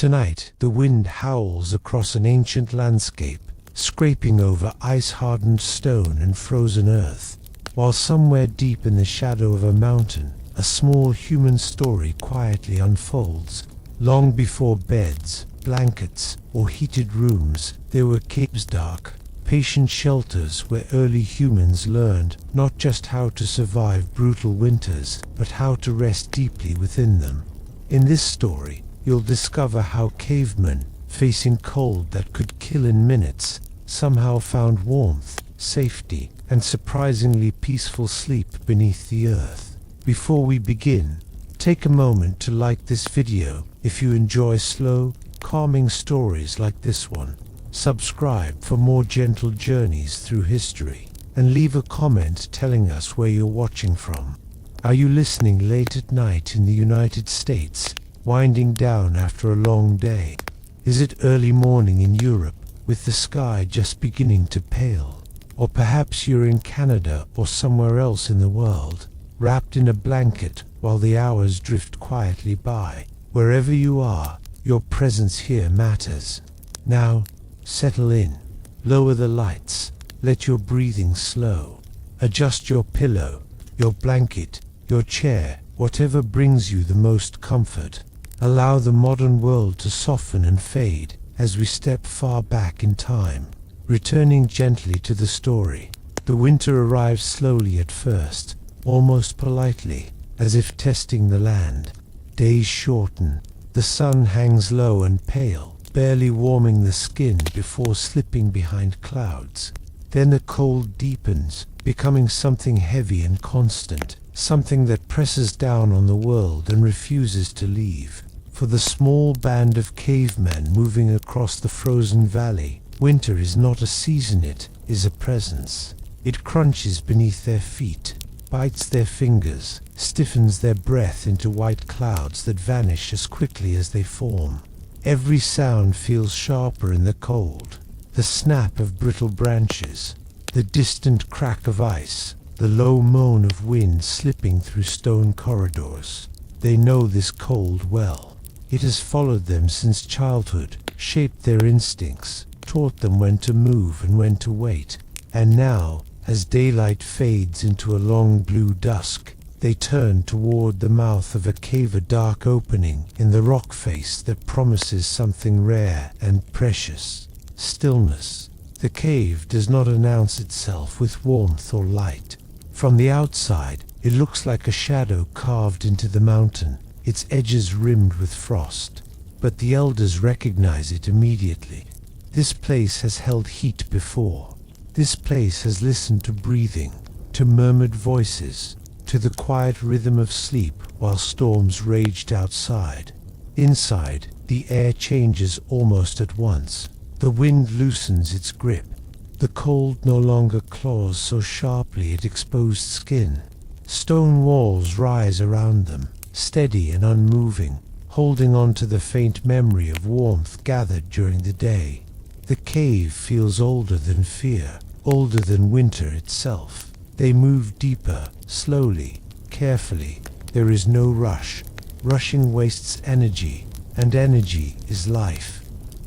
Tonight, the wind howls across an ancient landscape, scraping over ice-hardened stone and frozen earth, while somewhere deep in the shadow of a mountain, a small human story quietly unfolds. Long before beds, blankets, or heated rooms, there were caves, dark, patient shelters where early humans learned not just how to survive brutal winters, but how to rest deeply within them. In this story, you'll discover how cavemen, facing cold that could kill in minutes, somehow found warmth, safety, and surprisingly peaceful sleep beneath the earth. Before we begin, take a moment to like this video if you enjoy slow, calming stories like this one. Subscribe for more gentle journeys through history, and leave a comment telling us where you're watching from. Are you listening late at night in the United States, winding down after a long day? Is it early morning in Europe, with the sky just beginning to pale? Or perhaps you're in Canada or somewhere else in the world, wrapped in a blanket while the hours drift quietly by. Wherever you are, your presence here matters. Now, settle in, lower the lights, let your breathing slow. Adjust your pillow, your blanket, your chair, whatever brings you the most comfort. Allow the modern world to soften and fade as we step far back in time. Returning gently to the story, the winter arrives slowly at first, almost politely, as if testing the land. Days shorten, the sun hangs low and pale, barely warming the skin before slipping behind clouds. Then the cold deepens, becoming something heavy and constant, something that presses down on the world and refuses to leave. For the small band of cavemen moving across the frozen valley, winter is not a season, it is a presence. It crunches beneath their feet, bites their fingers, stiffens their breath into white clouds that vanish as quickly as they form. Every sound feels sharper in the cold. The snap of brittle branches, the distant crack of ice, the low moan of wind slipping through stone corridors. They know this cold well. It has followed them since childhood, shaped their instincts, taught them when to move and when to wait. And now, as daylight fades into a long blue dusk, they turn toward the mouth of a cave, a dark opening in the rock face that promises something rare and precious. Stillness. The cave does not announce itself with warmth or light. From the outside, it looks like a shadow carved into the mountain, its edges rimmed with frost. But the elders recognize it immediately. This place has held heat before. This place has listened to breathing, to murmured voices, to the quiet rhythm of sleep while storms raged outside. Inside, the air changes almost at once. The wind loosens its grip. The cold no longer claws so sharply at exposed skin. Stone walls rise around them, steady and unmoving, holding on to the faint memory of warmth gathered during the day. The cave feels older than fear, older than winter itself. They move deeper, slowly, carefully. There is no rush. Rushing wastes energy, and energy is life.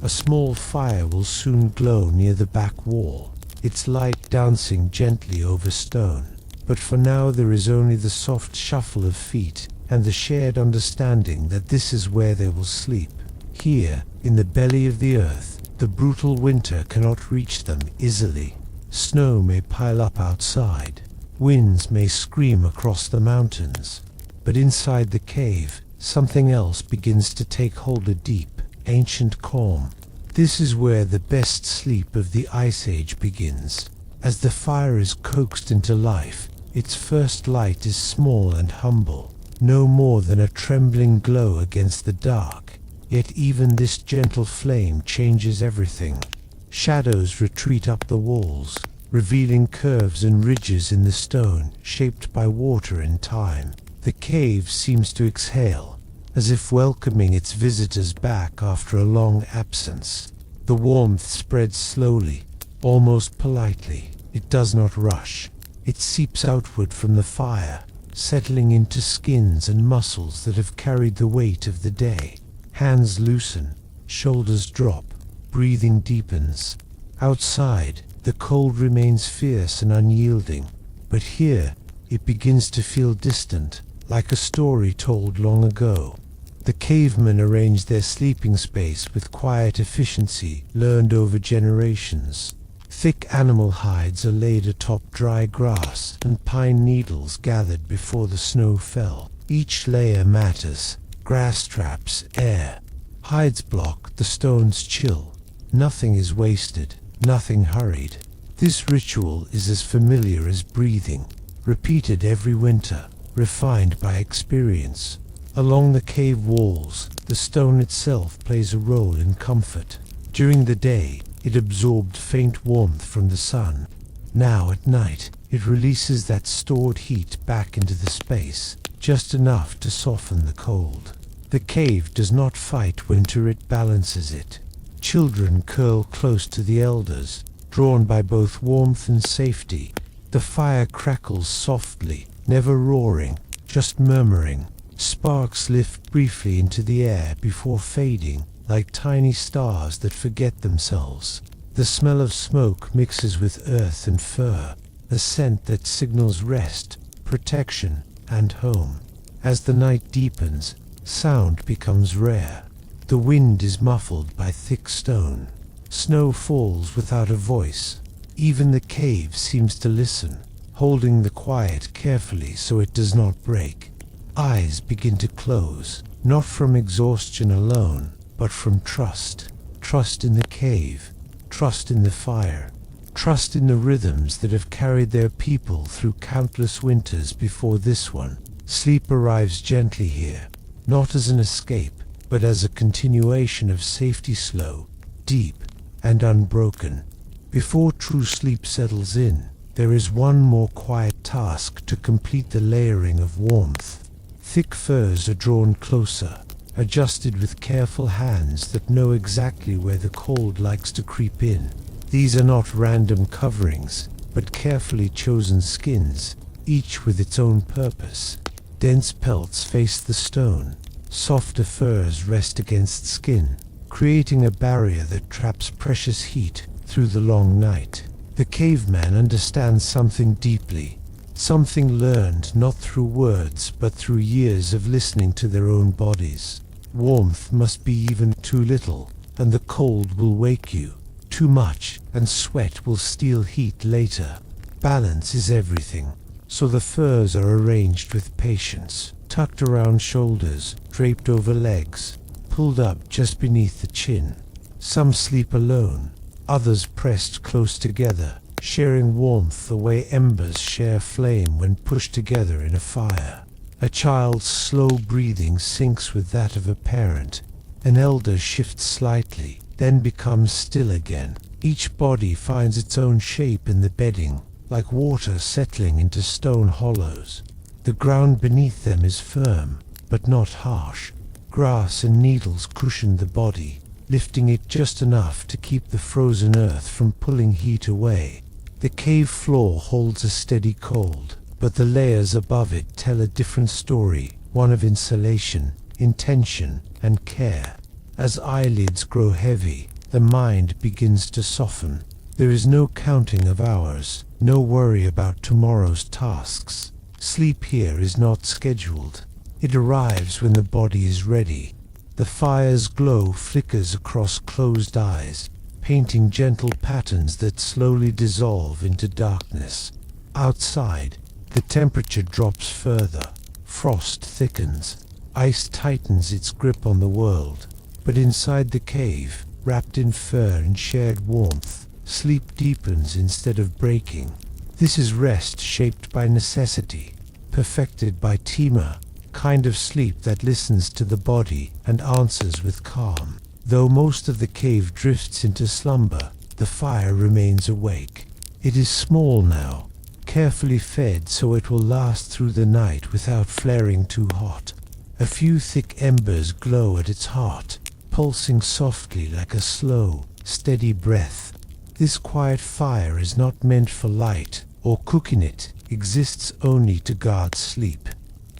A small fire will soon glow near the back wall, its light dancing gently over stone. But for now there is only the soft shuffle of feet, and the shared understanding that this is where they will sleep. Here, in the belly of the earth, the brutal winter cannot reach them easily. Snow may pile up outside. Winds may scream across the mountains. But inside the cave, something else begins to take hold, a deep, ancient calm. This is where the best sleep of the Ice Age begins. As the fire is coaxed into life, its first light is small and humble, no more than a trembling glow against the dark. Yet even this gentle flame changes everything. Shadows retreat up the walls, revealing curves and ridges in the stone shaped by water and time. The cave seems to exhale, as if welcoming its visitors back after a long absence. The warmth spreads slowly, almost politely. It does not rush. It seeps outward from the fire, settling into skins and muscles that have carried the weight of the day. Hands loosen, shoulders drop, breathing deepens. Outside, the cold remains fierce and unyielding, but here it begins to feel distant, like a story told long ago. The cavemen arranged their sleeping space with quiet efficiency learned over generations. Thick animal hides are laid atop dry grass and pine needles gathered before the snow fell. Each layer matters. Grass traps air. Hides block the stone's chill. Nothing is wasted, nothing hurried. This ritual is as familiar as breathing, repeated every winter, refined by experience. Along the cave walls, the stone itself plays a role in comfort. During the day, it absorbed faint warmth from the sun. Now at night, it releases that stored heat back into the space, just enough to soften the cold. The cave does not fight winter, it balances it. Children curl close to the elders, drawn by both warmth and safety. The fire crackles softly, never roaring, just murmuring. Sparks lift briefly into the air before fading, like tiny stars that forget themselves. The smell of smoke mixes with earth and fur, a scent that signals rest, protection, and home. As the night deepens, sound becomes rare. The wind is muffled by thick stone. Snow falls without a voice. Even the cave seems to listen, holding the quiet carefully so it does not break. Eyes begin to close, not from exhaustion alone, but from trust. Trust in the cave, trust in the fire, trust in the rhythms that have carried their people through countless winters before this one. Sleep arrives gently here, not as an escape, but as a continuation of safety, slow, deep, and unbroken. Before true sleep settles in, there is one more quiet task to complete the layering of warmth. Thick furs are drawn closer, adjusted with careful hands that know exactly where the cold likes to creep in. These are not random coverings, but carefully chosen skins, each with its own purpose. Dense pelts face the stone. Softer furs rest against skin, creating a barrier that traps precious heat through the long night. The caveman understands something deeply, something learned not through words but through years of listening to their own bodies. Warmth must be even too little, and the cold will wake you. Too much, and sweat will steal heat later. Balance is everything, so the furs are arranged with patience. Tucked around shoulders, draped over legs, pulled up just beneath the chin. Some sleep alone, others pressed close together, sharing warmth the way embers share flame when pushed together in a fire. A child's slow breathing syncs with that of a parent. An elder shifts slightly, then becomes still again. Each body finds its own shape in the bedding, like water settling into stone hollows. The ground beneath them is firm, but not harsh. Grass and needles cushion the body, lifting it just enough to keep the frozen earth from pulling heat away. The cave floor holds a steady cold, but the layers above it tell a different story, one of insulation, intention, and care. As eyelids grow heavy, the mind begins to soften. There is no counting of hours, no worry about tomorrow's tasks. Sleep here is not scheduled. It arrives when the body is ready. The fire's glow flickers across closed eyes, painting gentle patterns that slowly dissolve into darkness. Outside, the temperature drops further. Frost thickens. Ice tightens its grip on the world. But inside the cave, wrapped in fur and shared warmth, sleep deepens instead of breaking. This is rest shaped by necessity, perfected by Tima, kind of sleep that listens to the body and answers with calm. Though most of the cave drifts into slumber, the fire remains awake. It is small now, carefully fed so it will last through the night without flaring too hot. A few thick embers glow at its heart, pulsing softly like a slow, steady breath. This quiet fire is not meant for light or cooking, it exists only to guard sleep.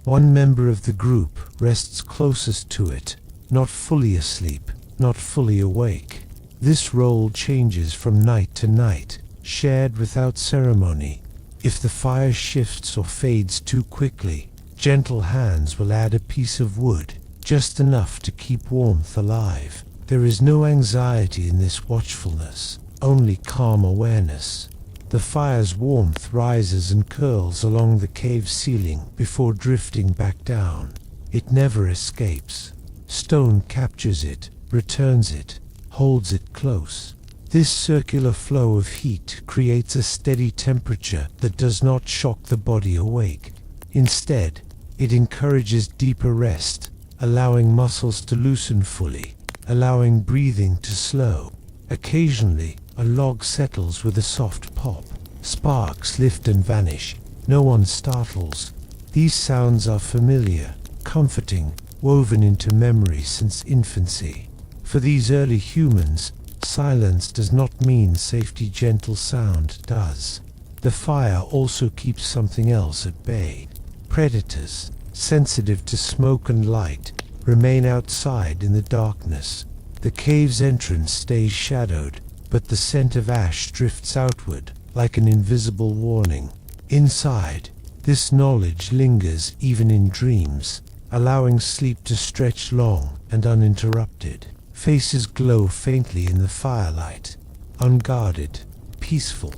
One member of the group rests closest to it, not fully asleep, not fully awake. This role changes from night to night, shared without ceremony. If the fire shifts or fades too quickly, gentle hands will add a piece of wood, just enough to keep warmth alive. There is no anxiety in this watchfulness, only calm awareness. The fire's warmth rises and curls along the cave ceiling before drifting back down. It never escapes. Stone captures it, returns it, holds it close. This circular flow of heat creates a steady temperature that does not shock the body awake. Instead, it encourages deeper rest, allowing muscles to loosen fully, allowing breathing to slow. Occasionally, a log settles with a soft pop. Sparks lift and vanish. No one startles. These sounds are familiar, comforting, woven into memory since infancy. For these early humans, silence does not mean safety. Gentle sound does. The fire also keeps something else at bay. Predators, sensitive to smoke and light, remain outside in the darkness. The cave's entrance stays shadowed, but the scent of ash drifts outward, like an invisible warning. Inside, this knowledge lingers even in dreams, allowing sleep to stretch long and uninterrupted. Faces glow faintly in the firelight, unguarded, peaceful.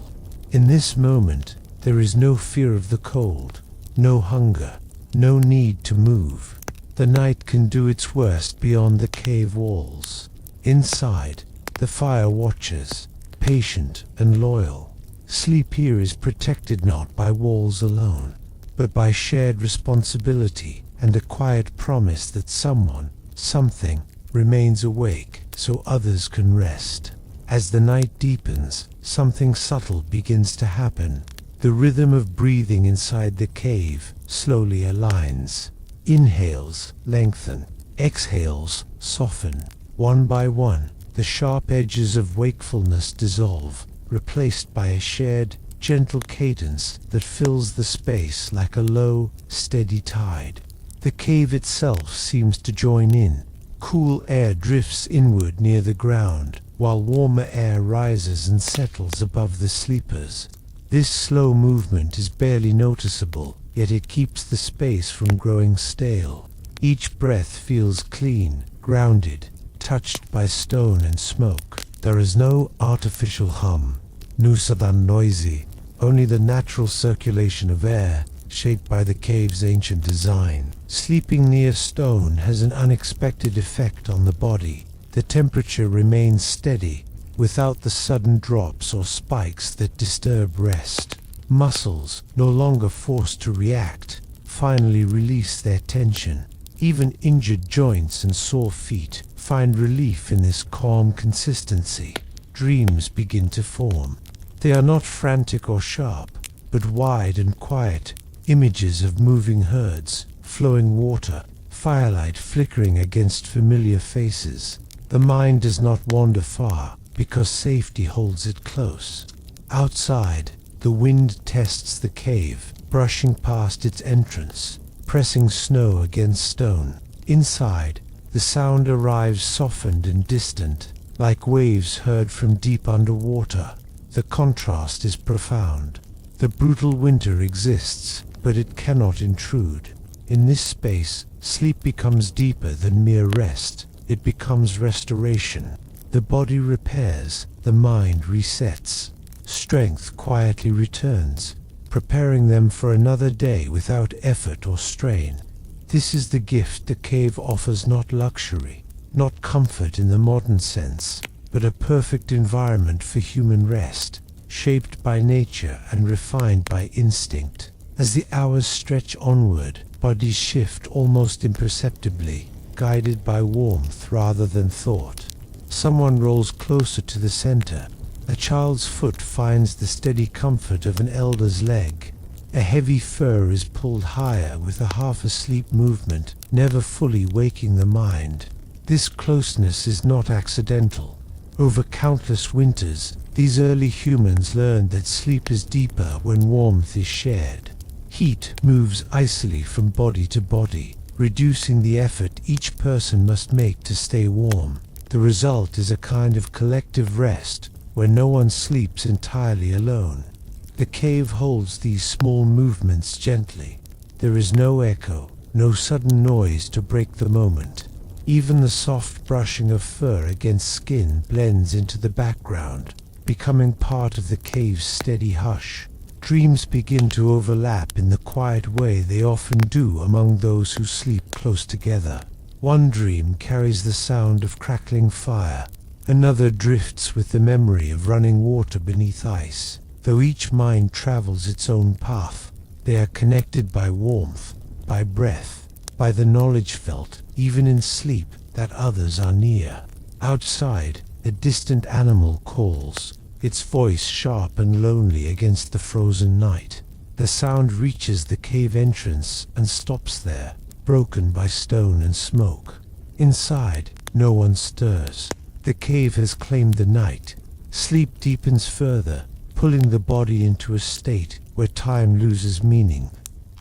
In this moment, there is no fear of the cold, no hunger, no need to move. The night can do its worst beyond the cave walls. Inside, the fire watches, patient and loyal. Sleep here is protected not by walls alone, but by shared responsibility and a quiet promise that someone, something, remains awake so others can rest. As the night deepens, something subtle begins to happen. The rhythm of breathing inside the cave slowly aligns. Inhales lengthen, exhales soften. One by one, the sharp edges of wakefulness dissolve, replaced by a shared, gentle cadence that fills the space like a low, steady tide. The cave itself seems to join in. Cool air drifts inward near the ground, while warmer air rises and settles above the sleepers. This slow movement is barely noticeable, yet it keeps the space from growing stale. Each breath feels clean, grounded, touched by stone and smoke. There is no artificial hum, no sudden noisy, only the natural circulation of air, shaped by the cave's ancient design. Sleeping near stone has an unexpected effect on the body. The temperature remains steady, without the sudden drops or spikes that disturb rest. Muscles, no longer forced to react, finally release their tension. Even injured joints and sore feet find relief in this calm consistency. Dreams begin to form. They are not frantic or sharp, but wide and quiet. Images of moving herds, flowing water, firelight flickering against familiar faces. The mind does not wander far, because safety holds it close. Outside, the wind tests the cave, brushing past its entrance, pressing snow against stone. Inside, the sound arrives softened and distant, like waves heard from deep underwater. The contrast is profound. The brutal winter exists, but it cannot intrude. In this space, sleep becomes deeper than mere rest. It becomes restoration. The body repairs, the mind resets. Strength quietly returns, preparing them for another day without effort or strain. This is the gift the cave offers, not luxury, not comfort in the modern sense, but a perfect environment for human rest, shaped by nature and refined by instinct. As the hours stretch onward, bodies shift almost imperceptibly, guided by warmth rather than thought. Someone rolls closer to the center. A child's foot finds the steady comfort of an elder's leg. A heavy fur is pulled higher with a half-asleep movement, never fully waking the mind. This closeness is not accidental. Over countless winters, these early humans learned that sleep is deeper when warmth is shared. Heat moves icily from body to body, reducing the effort each person must make to stay warm. The result is a kind of collective rest, where no one sleeps entirely alone. The cave holds these small movements gently. There is no echo, no sudden noise to break the moment. Even the soft brushing of fur against skin blends into the background, becoming part of the cave's steady hush. Dreams begin to overlap in the quiet way they often do among those who sleep close together. One dream carries the sound of crackling fire. Another drifts with the memory of running water beneath ice. Though each mind travels its own path, they are connected by warmth, by breath, by the knowledge felt, even in sleep, that others are near. Outside, a distant animal calls, its voice sharp and lonely against the frozen night. The sound reaches the cave entrance and stops there, broken by stone and smoke. Inside, no one stirs. The cave has claimed the night. Sleep deepens further, pulling the body into a state where time loses meaning.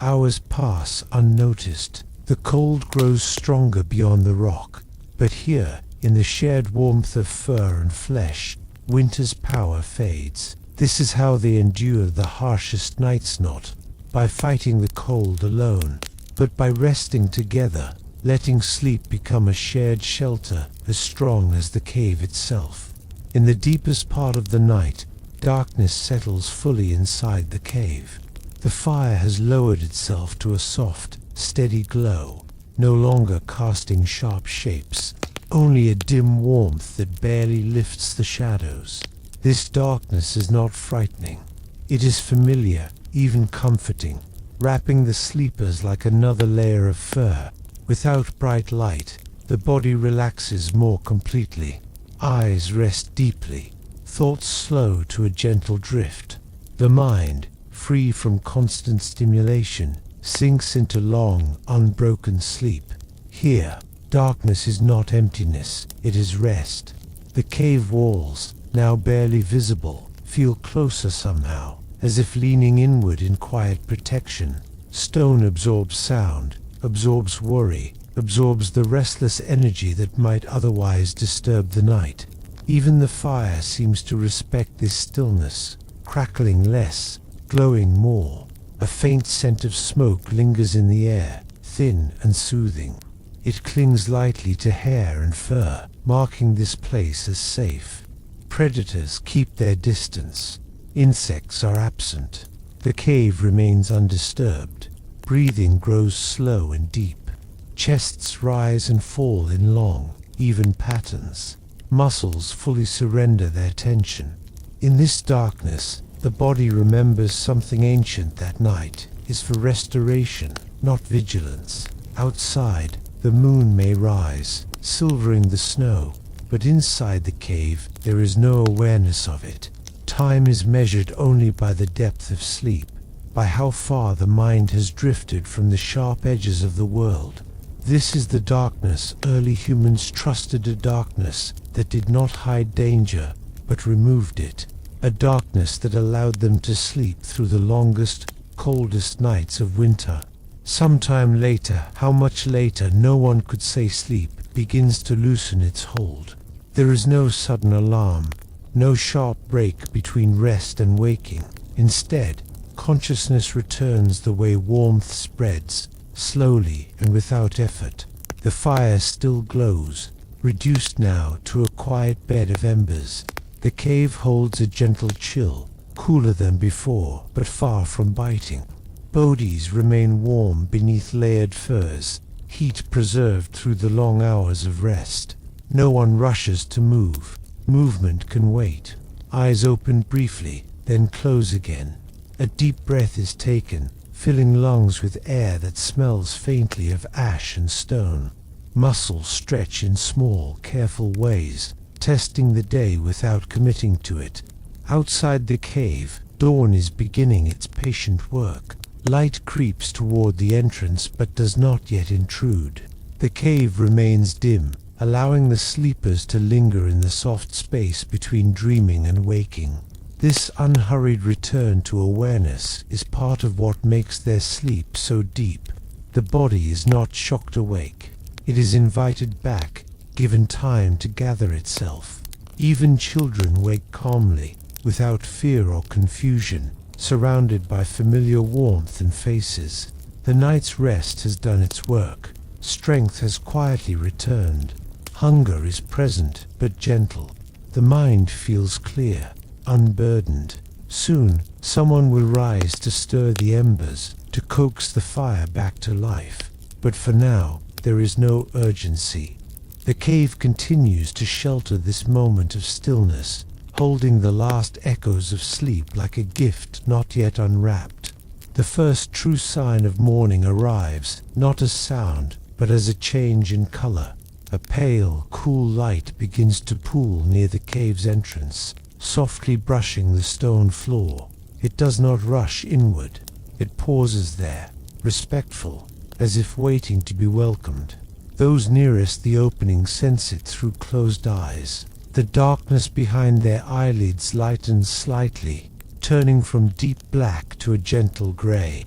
Hours pass unnoticed. The cold grows stronger beyond the rock. But here, in the shared warmth of fur and flesh, winter's power fades. This is how they endure the harshest nights, not by fighting the cold alone, but by resting together, letting sleep become a shared shelter as strong as the cave itself. In the deepest part of the night, darkness settles fully inside the cave. The fire has lowered itself to a soft, steady glow, no longer casting sharp shapes, only a dim warmth that barely lifts the shadows. This darkness is not frightening. It is familiar, even comforting, wrapping the sleepers like another layer of fur. Without bright light, the body relaxes more completely. Eyes rest deeply, thoughts slow to a gentle drift. The mind, free from constant stimulation, sinks into long, unbroken sleep. Here, darkness is not emptiness, it is rest. The cave walls, now barely visible, feel closer somehow, as if leaning inward in quiet protection. Stone absorbs sound, absorbs worry, absorbs the restless energy that might otherwise disturb the night. Even the fire seems to respect this stillness, crackling less, glowing more. A faint scent of smoke lingers in the air, thin and soothing. It clings lightly to hair and fur, marking this place as safe. Predators keep their distance. Insects are absent. The cave remains undisturbed. Breathing grows slow and deep. Chests rise and fall in long, even patterns. Muscles fully surrender their tension. In this darkness, the body remembers something ancient. That night is for restoration, not vigilance. Outside, the moon may rise, silvering the snow, but inside the cave there is no awareness of it. Time is measured only by the depth of sleep, by how far the mind has drifted from the sharp edges of the world. This is the darkness early humans trusted, a darkness that did not hide danger, but removed it. A darkness that allowed them to sleep through the longest, coldest nights of winter. Sometime later, how much later no one could say, sleep begins to loosen its hold. There is no sudden alarm, no sharp break between rest and waking. Instead, consciousness returns the way warmth spreads, slowly and without effort. The fire still glows, reduced now to a quiet bed of embers. The cave holds a gentle chill, cooler than before, but far from biting. Bodies remain warm beneath layered furs, heat preserved through the long hours of rest. No one rushes to move. Movement can wait. Eyes open briefly, then close again. A deep breath is taken, filling lungs with air that smells faintly of ash and stone. Muscles stretch in small, careful ways, testing the day without committing to it. Outside the cave, dawn is beginning its patient work. Light creeps toward the entrance but does not yet intrude. The cave remains dim, allowing the sleepers to linger in the soft space between dreaming and waking. This unhurried return to awareness is part of what makes their sleep so deep. The body is not shocked awake. It is invited back, given time to gather itself. Even children wake calmly, without fear or confusion, surrounded by familiar warmth and faces. The night's rest has done its work. Strength has quietly returned. Hunger is present, but gentle. The mind feels clear, unburdened. Soon, someone will rise to stir the embers, to coax the fire back to life. But for now, there is no urgency. The cave continues to shelter this moment of stillness, holding the last echoes of sleep like a gift not yet unwrapped. The first true sign of morning arrives, not as sound, but as a change in color. A pale, cool light begins to pool near the cave's entrance, softly brushing the stone floor. It does not rush inward. It pauses there, respectful, as if waiting to be welcomed. Those nearest the opening sense it through closed eyes. The darkness behind their eyelids lightens slightly, turning from deep black to a gentle gray.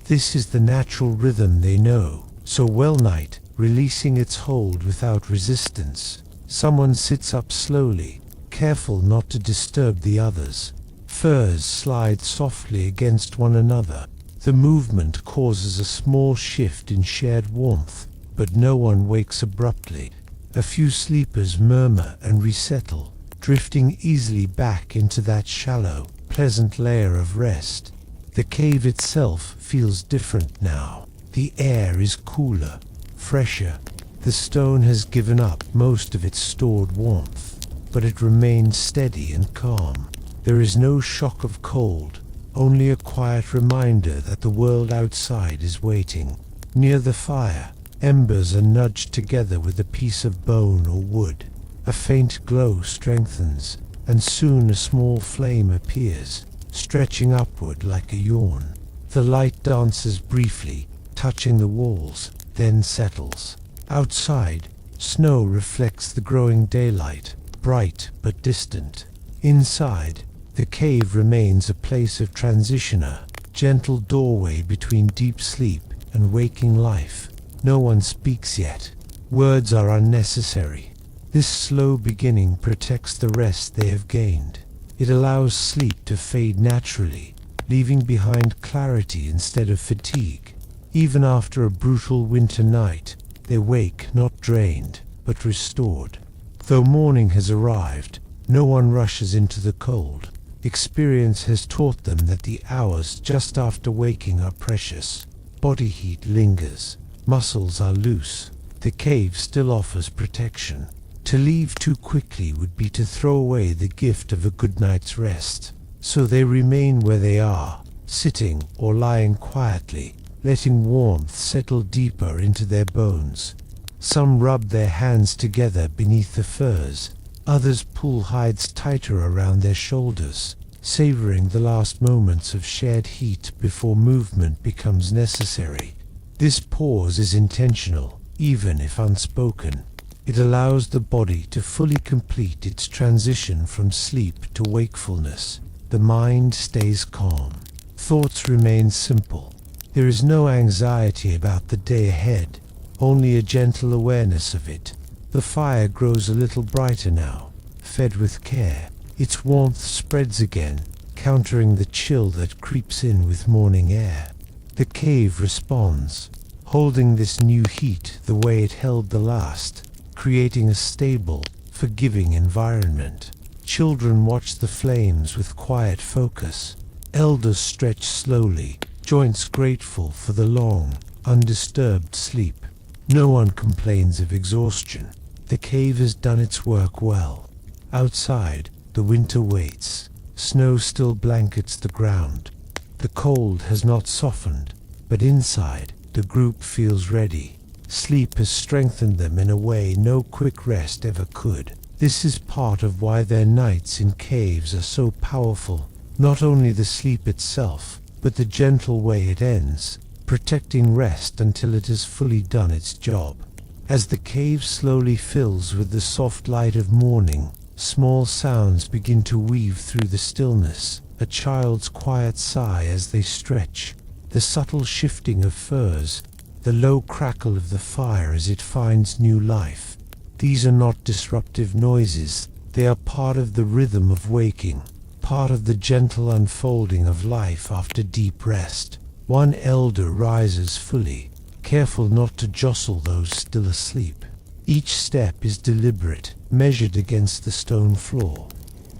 This is the natural rhythm they know so well. Night, releasing its hold without resistance. Someone sits up slowly, careful not to disturb the others. Furs slide softly against one another. The movement causes a small shift in shared warmth, but no one wakes abruptly. A few sleepers murmur and resettle, drifting easily back into that shallow, pleasant layer of rest. The cave itself feels different now. The air is cooler, fresher. The stone has given up most of its stored warmth, but it remains steady and calm. There is no shock of cold, only a quiet reminder that the world outside is waiting. Near the fire, embers are nudged together with a piece of bone or wood. A faint glow strengthens, and soon a small flame appears, stretching upward like a yawn. The light dances briefly, touching the walls, then settles. Outside, snow reflects the growing daylight, bright but distant. Inside, the cave remains a place of transition, a gentle doorway between deep sleep and waking life. No one speaks yet. Words are unnecessary. This slow beginning protects the rest they have gained. It allows sleep to fade naturally, leaving behind clarity instead of fatigue. Even after a brutal winter night, they wake not drained, but restored. Though morning has arrived, no one rushes into the cold. Experience has taught them that the hours just after waking are precious. Body heat lingers. Muscles are loose. The cave still offers protection. To leave too quickly would be to throw away the gift of a good night's rest. So they remain where they are, sitting or lying quietly, letting warmth settle deeper into their bones. Some rub their hands together beneath the furs. Others pull hides tighter around their shoulders, savoring the last moments of shared heat before movement becomes necessary. This pause is intentional, even if unspoken. It allows the body to fully complete its transition from sleep to wakefulness. The mind stays calm. Thoughts remain simple. There is no anxiety about the day ahead, only a gentle awareness of it. The fire grows a little brighter now, fed with care. Its warmth spreads again, countering the chill that creeps in with morning air. The cave responds, holding this new heat the way it held the last, creating a stable, forgiving environment. Children watch the flames with quiet focus. Elders stretch slowly, joints grateful for the long, undisturbed sleep. No one complains of exhaustion. The cave has done its work well. Outside, the winter waits. Snow still blankets the ground. The cold has not softened, but inside, the group feels ready. Sleep has strengthened them in a way no quick rest ever could. This is part of why their nights in caves are so powerful. Not only the sleep itself, but the gentle way it ends, protecting rest until it has fully done its job. As the cave slowly fills with the soft light of morning, small sounds begin to weave through the stillness. A child's quiet sigh as they stretch, the subtle shifting of furs, the low crackle of the fire as it finds new life. These are not disruptive noises, they are part of the rhythm of waking, part of the gentle unfolding of life after deep rest. One elder rises fully, careful not to jostle those still asleep. Each step is deliberate, measured against the stone floor.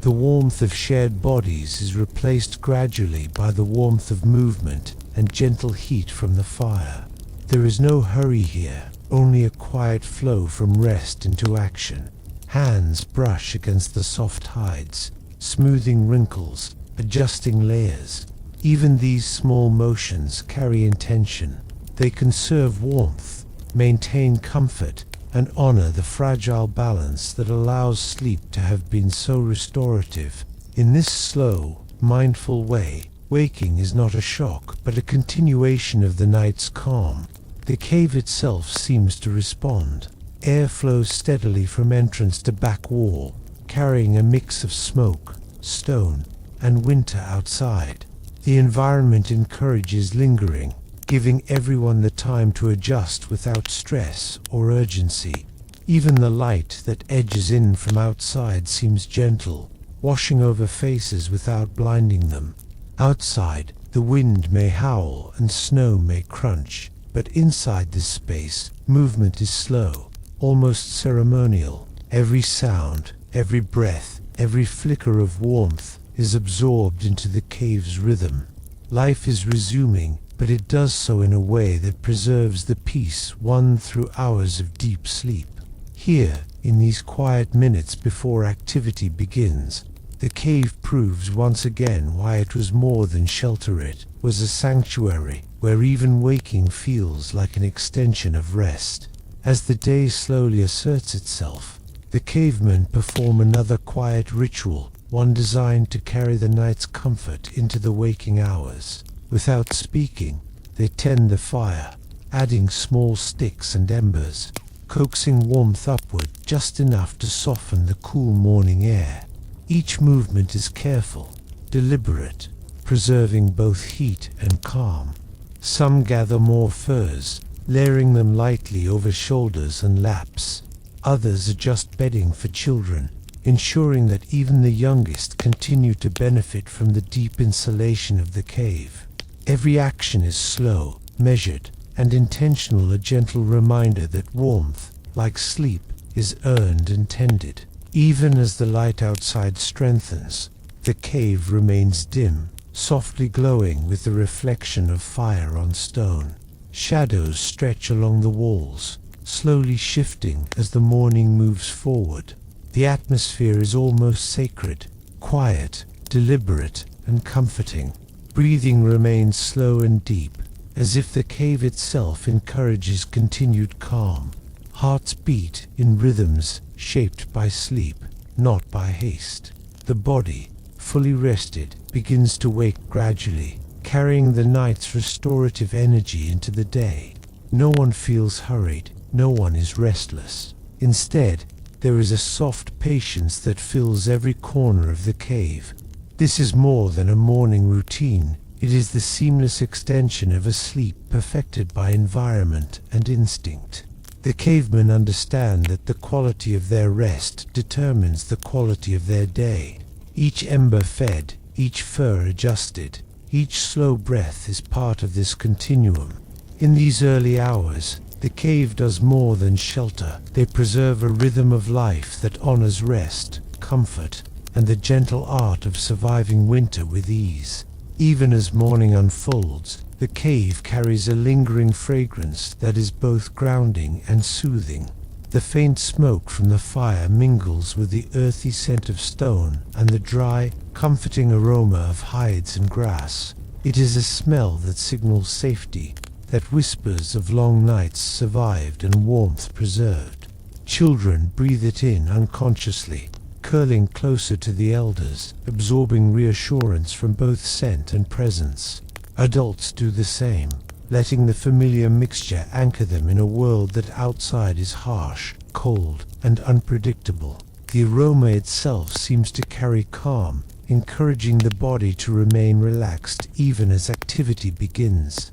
The warmth of shared bodies is replaced gradually by the warmth of movement and gentle heat from the fire. There is no hurry here, only a quiet flow from rest into action. Hands brush against the soft hides, smoothing wrinkles, adjusting layers. Even these small motions carry intention. They conserve warmth, maintain comfort, and honor the fragile balance that allows sleep to have been so restorative. In this slow, mindful way, waking is not a shock, but a continuation of the night's calm. The cave itself seems to respond. Air flows steadily from entrance to back wall, carrying a mix of smoke, stone, and winter outside. The environment encourages lingering, giving everyone the time to adjust without stress or urgency. Even the light that edges in from outside seems gentle, washing over faces without blinding them. Outside, the wind may howl and snow may crunch, but inside this space, movement is slow, almost ceremonial. Every sound, every breath, every flicker of warmth is absorbed into the cave's rhythm. Life is resuming, but it does so in a way that preserves the peace won through hours of deep sleep. Here, in these quiet minutes before activity begins, the cave proves once again why it was more than shelter. It was a sanctuary where even waking feels like an extension of rest. As the day slowly asserts itself, the cavemen perform another quiet ritual, one designed to carry the night's comfort into the waking hours. Without speaking, they tend the fire, adding small sticks and embers, coaxing warmth upward just enough to soften the cool morning air. Each movement is careful, deliberate, preserving both heat and calm. Some gather more furs, layering them lightly over shoulders and laps. Others adjust bedding for children, ensuring that even the youngest continue to benefit from the deep insulation of the cave. Every action is slow, measured, and intentional, a gentle reminder that warmth, like sleep, is earned and tended. Even as the light outside strengthens, the cave remains dim, softly glowing with the reflection of fire on stone. Shadows stretch along the walls, slowly shifting as the morning moves forward. The atmosphere is almost sacred, quiet, deliberate, and comforting. Breathing remains slow and deep, as if the cave itself encourages continued calm. Hearts beat in rhythms shaped by sleep, not by haste. The body, fully rested, begins to wake gradually, carrying the night's restorative energy into the day. No one feels hurried, no one is restless. Instead, there is a soft patience that fills every corner of the cave. This is more than a morning routine. It is the seamless extension of a sleep perfected by environment and instinct. The cavemen understand that the quality of their rest determines the quality of their day. Each ember fed, each fur adjusted, each slow breath is part of this continuum. In these early hours, the cave does more than shelter. They preserve a rhythm of life that honors rest, comfort, and the gentle art of surviving winter with ease. Even as morning unfolds, the cave carries a lingering fragrance that is both grounding and soothing. The faint smoke from the fire mingles with the earthy scent of stone and the dry, comforting aroma of hides and grass. It is a smell that signals safety, that whispers of long nights survived and warmth preserved. Children breathe it in unconsciously, curling closer to the elders, absorbing reassurance from both scent and presence. Adults do the same, letting the familiar mixture anchor them in a world that outside is harsh, cold, and unpredictable. The aroma itself seems to carry calm, encouraging the body to remain relaxed even as activity begins.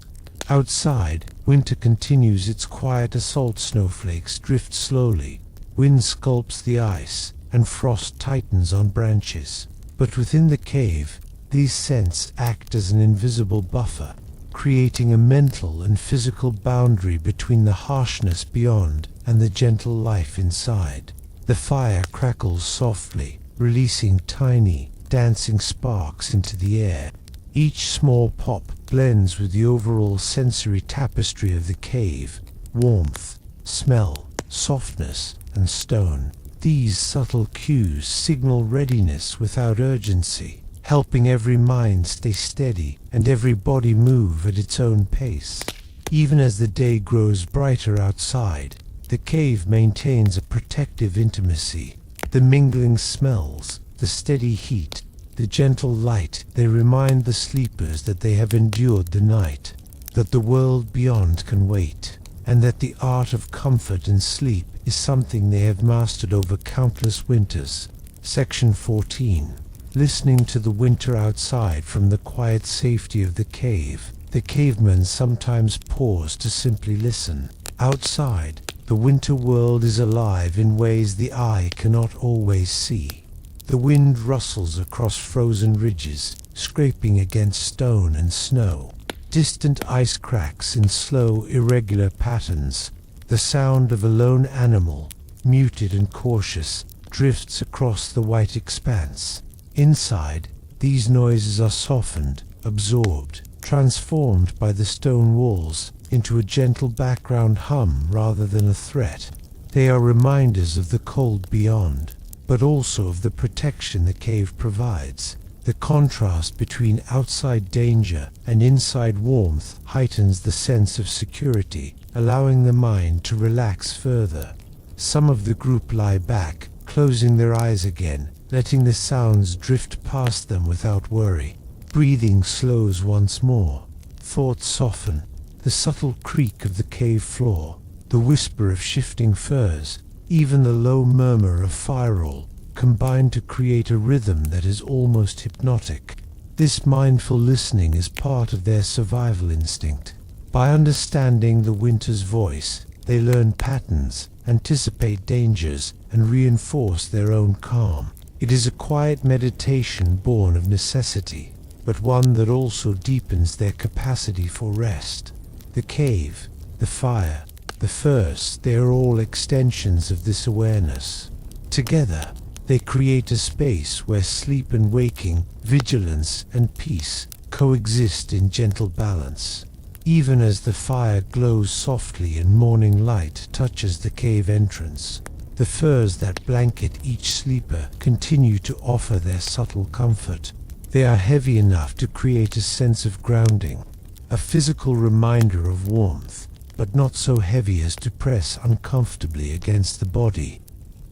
Outside, winter continues its quiet assault. Snowflakes drift slowly, Wind sculpts the ice, and frost tightens on branches. But within the cave, these scents act as an invisible buffer, creating a mental and physical boundary between the harshness beyond and the gentle life inside. The fire crackles softly, releasing tiny, dancing sparks into the air. Each small pop blends with the overall sensory tapestry of the cave: warmth, smell, softness, and stone. These subtle cues signal readiness without urgency, helping every mind stay steady and every body move at its own pace. Even as the day grows brighter outside, the cave maintains a protective intimacy. The mingling smells, the steady heat, the gentle light, they remind the sleepers that they have endured the night, that the world beyond can wait, and that the art of comfort and sleep is something they have mastered over countless winters. Section 14. Listening to the winter outside from the quiet safety of the cave, the cavemen sometimes pause to simply listen. Outside, the winter world is alive in ways the eye cannot always see. The wind rustles across frozen ridges, scraping against stone and snow. Distant ice cracks in slow, irregular patterns. The sound of a lone animal, muted and cautious, drifts across the white expanse. Inside, these noises are softened, absorbed, transformed by the stone walls into a gentle background hum rather than a threat. They are reminders of the cold beyond, but also of the protection the cave provides. The contrast between outside danger and inside warmth heightens the sense of security, allowing the mind to relax further. Some of the group lie back, closing their eyes again, letting the sounds drift past them without worry. Breathing slows once more. Thoughts soften. The subtle creak of the cave floor, the whisper of shifting furs, even the low murmur of firewall, combine to create a rhythm that is almost hypnotic. This mindful listening is part of their survival instinct. By understanding the winter's voice, they learn patterns, anticipate dangers, and reinforce their own calm. It is a quiet meditation born of necessity, but one that also deepens their capacity for rest. The cave, the fire, the furs, they are all extensions of this awareness. Together, they create a space where sleep and waking, vigilance and peace coexist in gentle balance. Even as the fire glows softly and morning light touches the cave entrance, the furs that blanket each sleeper continue to offer their subtle comfort. They are heavy enough to create a sense of grounding, a physical reminder of warmth, but not so heavy as to press uncomfortably against the body.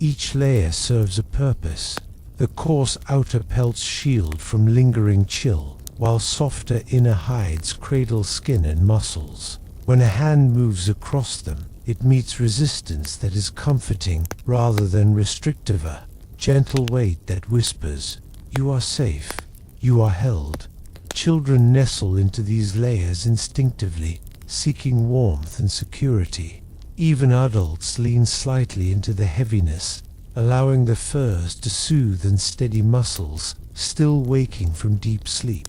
Each layer serves a purpose. The coarse outer pelts shield from lingering chill, while softer inner hides cradle skin and muscles. When a hand moves across them, it meets resistance that is comforting rather than restrictive, a gentle weight that whispers, "You are safe, you are held." Children nestle into these layers instinctively, seeking warmth and security. Even adults lean slightly into the heaviness, allowing the furs to soothe and steady muscles still waking from deep sleep.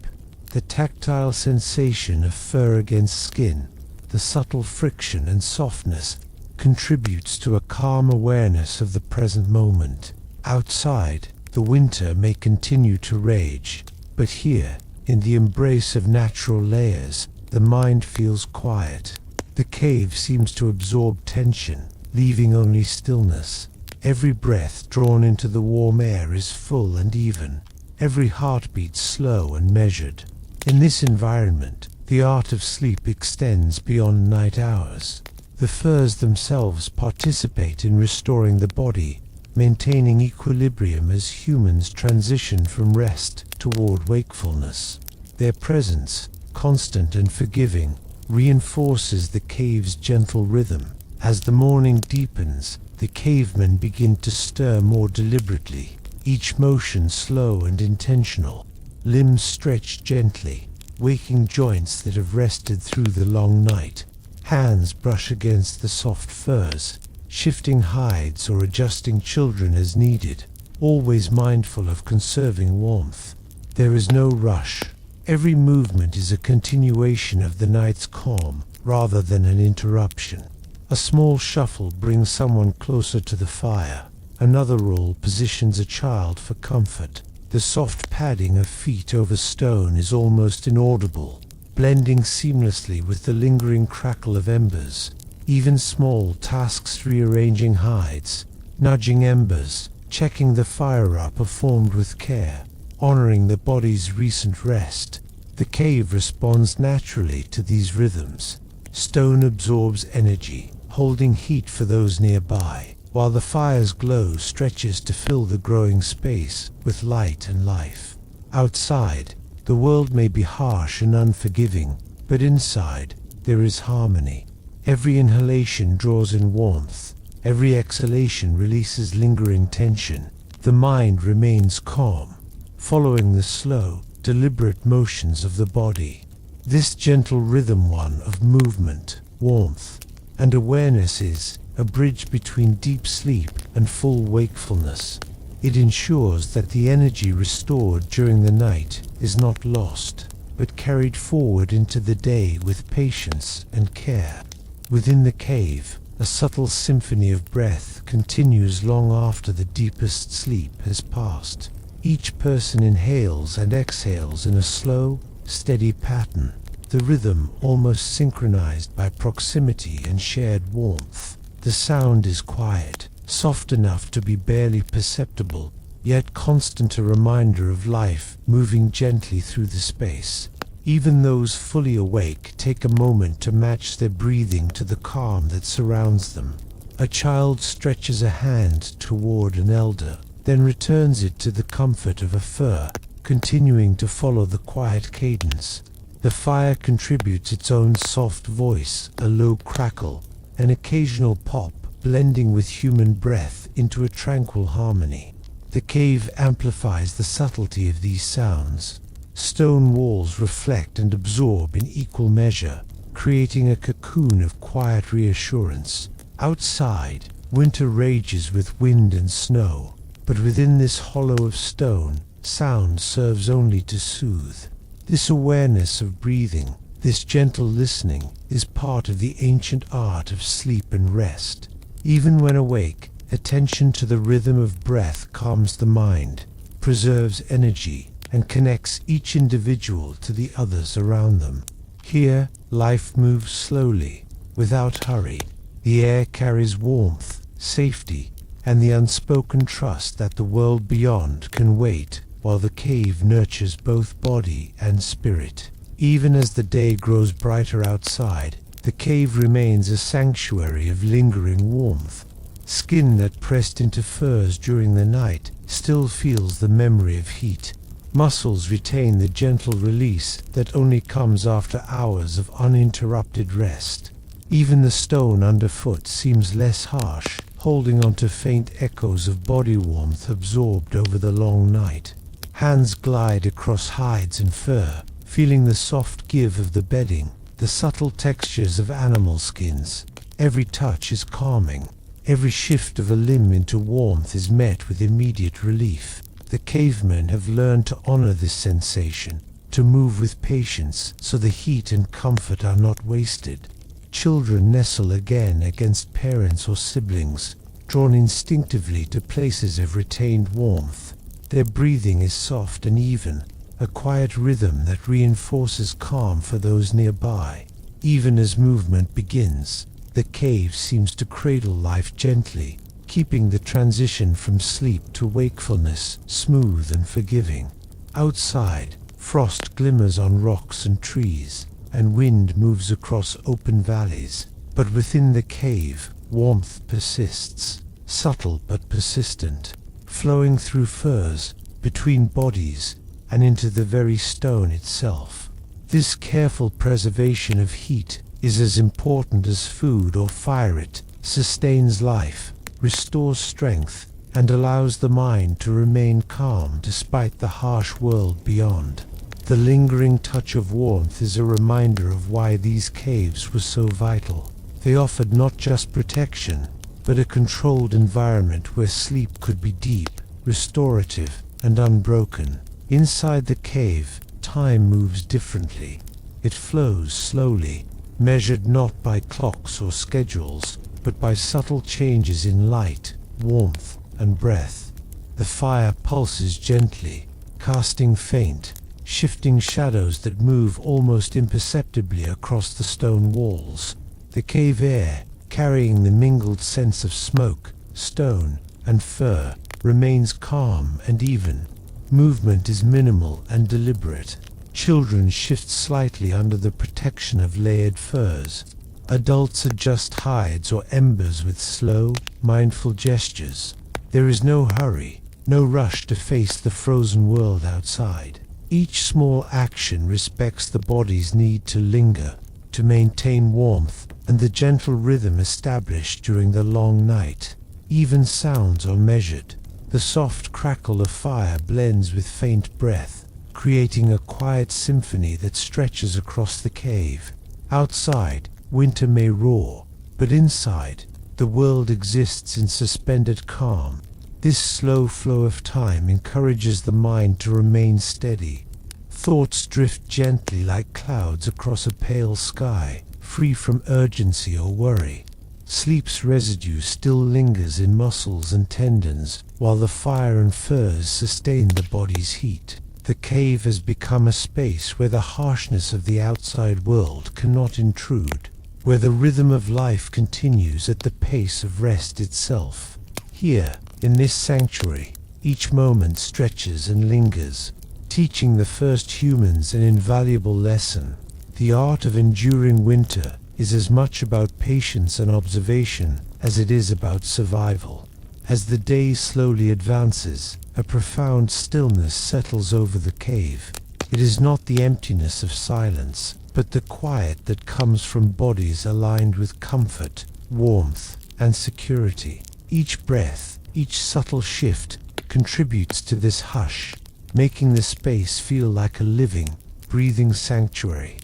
The tactile sensation of fur against skin, the subtle friction and softness, contributes to a calm awareness of the present moment. Outside, the winter may continue to rage, but here, in the embrace of natural layers, the mind feels quiet. The cave seems to absorb tension, leaving only stillness. Every breath drawn into the warm air is full and even, every heartbeat slow and measured. In this environment, the art of sleep extends beyond night hours. The furs themselves participate in restoring the body, maintaining equilibrium as humans transition from rest toward wakefulness. Their presence, constant and forgiving, reinforces the cave's gentle rhythm. As the morning deepens, the cavemen begin to stir more deliberately, each motion slow and intentional. Limbs stretch gently, waking joints that have rested through the long night. Hands brush against the soft furs, shifting hides or adjusting children as needed, always mindful of conserving warmth. There is no rush. Every movement is a continuation of the night's calm, rather than an interruption. A small shuffle brings someone closer to the fire. Another roll positions a child for comfort. The soft padding of feet over stone is almost inaudible, blending seamlessly with the lingering crackle of embers. Even small tasks, rearranging hides, nudging embers, checking the fire are performed with care, honoring the body's recent rest. The cave responds naturally to these rhythms. Stone absorbs energy, holding heat for those nearby, while the fire's glow stretches to fill the growing space with light and life. Outside, the world may be harsh and unforgiving, but inside, there is harmony. Every inhalation draws in warmth, every exhalation releases lingering tension. The mind remains calm, following the slow, deliberate motions of the body. This gentle rhythm, one of movement, warmth, and awareness, is a bridge between deep sleep and full wakefulness. It ensures that the energy restored during the night is not lost, but carried forward into the day with patience and care. Within the cave, a subtle symphony of breath continues long after the deepest sleep has passed. Each person inhales and exhales in a slow, steady pattern, the rhythm almost synchronized by proximity and shared warmth. The sound is quiet, soft enough to be barely perceptible, yet constant, a reminder of life moving gently through the space. Even those fully awake take a moment to match their breathing to the calm that surrounds them. A child stretches a hand toward an elder, then returns it to the comfort of a fur, continuing to follow the quiet cadence. The fire contributes its own soft voice, a low crackle, an occasional pop, blending with human breath into a tranquil harmony. The cave amplifies the subtlety of these sounds. Stone walls reflect and absorb in equal measure, creating a cocoon of quiet reassurance. Outside, winter rages with wind and snow, but within this hollow of stone, sound serves only to soothe. This awareness of breathing, this gentle listening, is part of the ancient art of sleep and rest. Even when awake, attention to the rhythm of breath calms the mind, preserves energy, and connects each individual to the others around them. Here, life moves slowly, without hurry. The air carries warmth, safety, and the unspoken trust that the world beyond can wait, while the cave nurtures both body and spirit. Even as the day grows brighter outside, the cave remains a sanctuary of lingering warmth. Skin that pressed into furs during the night still feels the memory of heat. Muscles retain the gentle release that only comes after hours of uninterrupted rest. Even the stone underfoot seems less harsh, holding on to faint echoes of body warmth absorbed over the long night. Hands glide across hides and fur, feeling the soft give of the bedding, the subtle textures of animal skins. Every touch is calming. Every shift of a limb into warmth is met with immediate relief. The cavemen have learned to honor this sensation, to move with patience so the heat and comfort are not wasted. Children nestle again against parents or siblings, drawn instinctively to places of retained warmth. Their breathing is soft and even, a quiet rhythm that reinforces calm for those nearby. Even as movement begins, the cave seems to cradle life gently, keeping the transition from sleep to wakefulness smooth and forgiving. Outside, frost glimmers on rocks and trees, and wind moves across open valleys. But within the cave, warmth persists, subtle but persistent, flowing through furs, between bodies, and into the very stone itself. This careful preservation of heat is as important as food or fire. It sustains life, restores strength, and allows the mind to remain calm despite the harsh world beyond. The lingering touch of warmth is a reminder of why these caves were so vital. They offered not just protection, but a controlled environment where sleep could be deep, restorative, and unbroken. Inside the cave, time moves differently. It flows slowly, measured not by clocks or schedules, but by subtle changes in light, warmth, and breath. The fire pulses gently, casting faint, shifting shadows that move almost imperceptibly across the stone walls. The cave air, carrying the mingled sense of smoke, stone, and fur, remains calm and even. Movement is minimal and deliberate. Children shift slightly under the protection of layered furs. Adults adjust hides or embers with slow, mindful gestures. There is no hurry, no rush to face the frozen world outside. Each small action respects the body's need to linger, to maintain warmth, and the gentle rhythm established during the long night. Even sounds are measured. The soft crackle of fire blends with faint breath, creating a quiet symphony that stretches across the cave. Outside, winter may roar, but inside, the world exists in suspended calm. This slow flow of time encourages the mind to remain steady. Thoughts drift gently like clouds across a pale sky, free from urgency or worry. Sleep's residue still lingers in muscles and tendons, while the fire and furs sustain the body's heat. The cave has become a space where the harshness of the outside world cannot intrude, where the rhythm of life continues at the pace of rest itself. Here, in this sanctuary, each moment stretches and lingers, teaching the first humans an invaluable lesson. The art of enduring winter is as much about patience and observation as it is about survival. As the day slowly advances, a profound stillness settles over the cave. It is not the emptiness of silence, but the quiet that comes from bodies aligned with comfort, warmth, and security. Each breath, each subtle shift, contributes to this hush, making the space feel like a living, breathing sanctuary.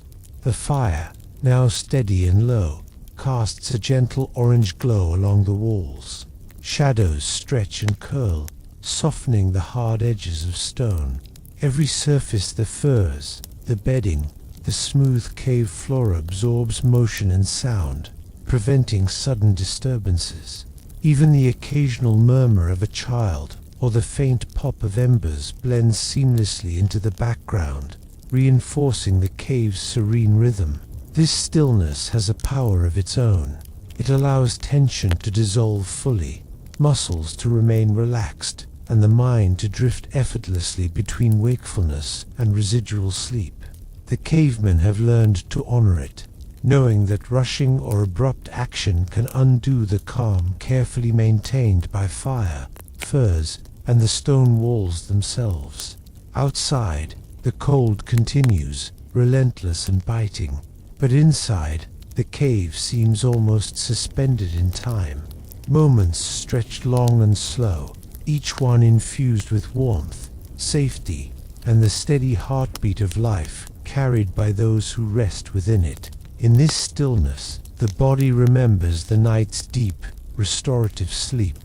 The fire, now steady and low, casts a gentle orange glow along the walls. Shadows stretch and curl, softening the hard edges of stone. Every surface, the furs, the bedding, the smooth cave floor absorbs motion and sound, preventing sudden disturbances. Even the occasional murmur of a child or the faint pop of embers blends seamlessly into the background, reinforcing the cave's serene rhythm. This stillness has a power of its own. It allows tension to dissolve fully, muscles to remain relaxed, and the mind to drift effortlessly between wakefulness and residual sleep. The cavemen have learned to honor it, knowing that rushing or abrupt action can undo the calm carefully maintained by fire, furs, and the stone walls themselves. Outside, the cold continues, relentless and biting, but inside, the cave seems almost suspended in time. Moments stretched long and slow, each one infused with warmth, safety, and the steady heartbeat of life carried by those who rest within it. In this stillness, the body remembers the night's deep, restorative sleep.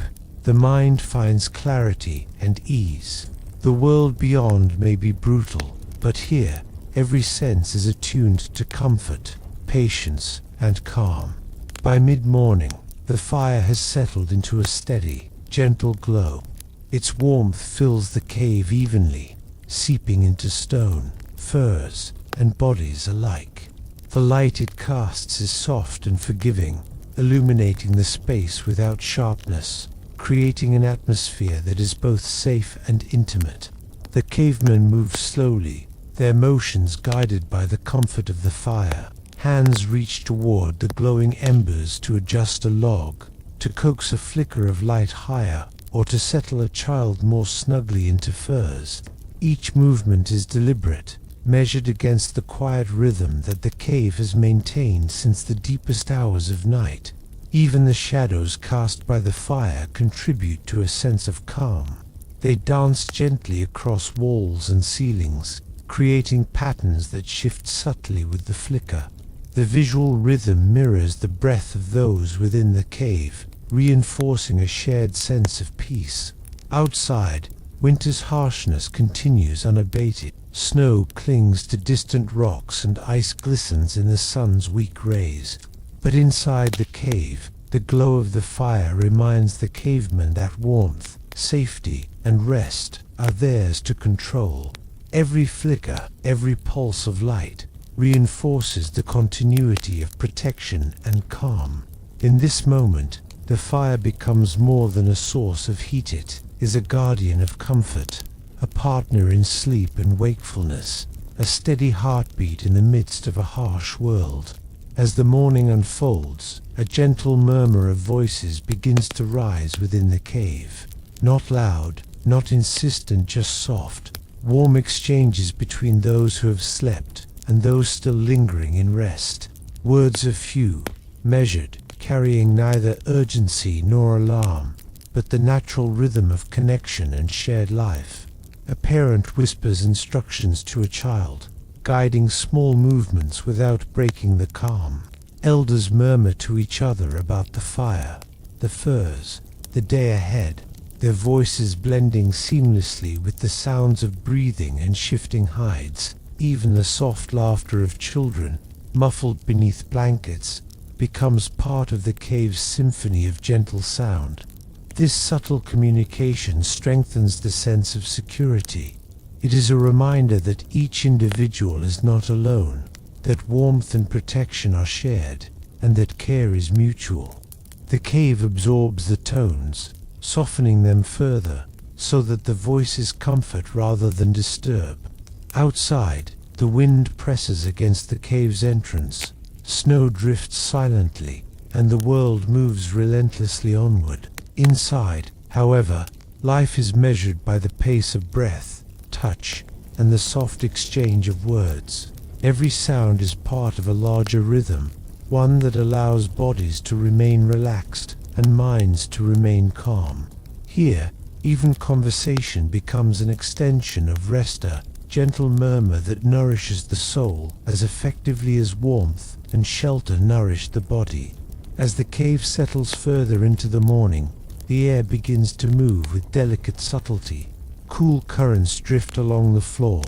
The mind finds clarity and ease. The world beyond may be brutal, but here, every sense is attuned to comfort, patience, and calm. By mid-morning, the fire has settled into a steady, gentle glow. Its warmth fills the cave evenly, seeping into stone, furs, and bodies alike. The light it casts is soft and forgiving, illuminating the space without sharpness, creating an atmosphere that is both safe and intimate. The cavemen move slowly, their motions guided by the comfort of the fire. Hands reach toward the glowing embers to adjust a log, to coax a flicker of light higher, or to settle a child more snugly into furs. Each movement is deliberate, measured against the quiet rhythm that the cave has maintained since the deepest hours of night. Even the shadows cast by the fire contribute to a sense of calm. They dance gently across walls and ceilings, creating patterns that shift subtly with the flicker. The visual rhythm mirrors the breath of those within the cave, reinforcing a shared sense of peace. Outside, winter's harshness continues unabated. Snow clings to distant rocks and ice glistens in the sun's weak rays. But inside the cave, the glow of the fire reminds the cavemen that warmth, safety, and rest are theirs to control. Every flicker, every pulse of light, reinforces the continuity of protection and calm. In this moment, the fire becomes more than a source of heat. It is a guardian of comfort, a partner in sleep and wakefulness, a steady heartbeat in the midst of a harsh world. As the morning unfolds, a gentle murmur of voices begins to rise within the cave. Not loud, not insistent, just soft, warm exchanges between those who have slept and those still lingering in rest. Words are few, measured, carrying neither urgency nor alarm, but the natural rhythm of connection and shared life. A parent whispers instructions to a child, guiding small movements without breaking the calm. Elders murmur to each other about the fire, the furs, the day ahead, their voices blending seamlessly with the sounds of breathing and shifting hides. Even the soft laughter of children, muffled beneath blankets, becomes part of the cave's symphony of gentle sound. This subtle communication strengthens the sense of security. It is a reminder that each individual is not alone, that warmth and protection are shared, and that care is mutual. The cave absorbs the tones, softening them further, so that the voices comfort rather than disturb. Outside, the wind presses against the cave's entrance, snow drifts silently, and the world moves relentlessly onward. Inside, however, life is measured by the pace of breath, touch, and the soft exchange of words. Every sound is part of a larger rhythm, one that allows bodies to remain relaxed and minds to remain calm. Here, even conversation becomes an extension of rest, a gentle murmur that nourishes the soul as effectively as warmth and shelter nourish the body. As the cave settles further into the morning, the air begins to move with delicate subtlety. Cool currents drift along the floor,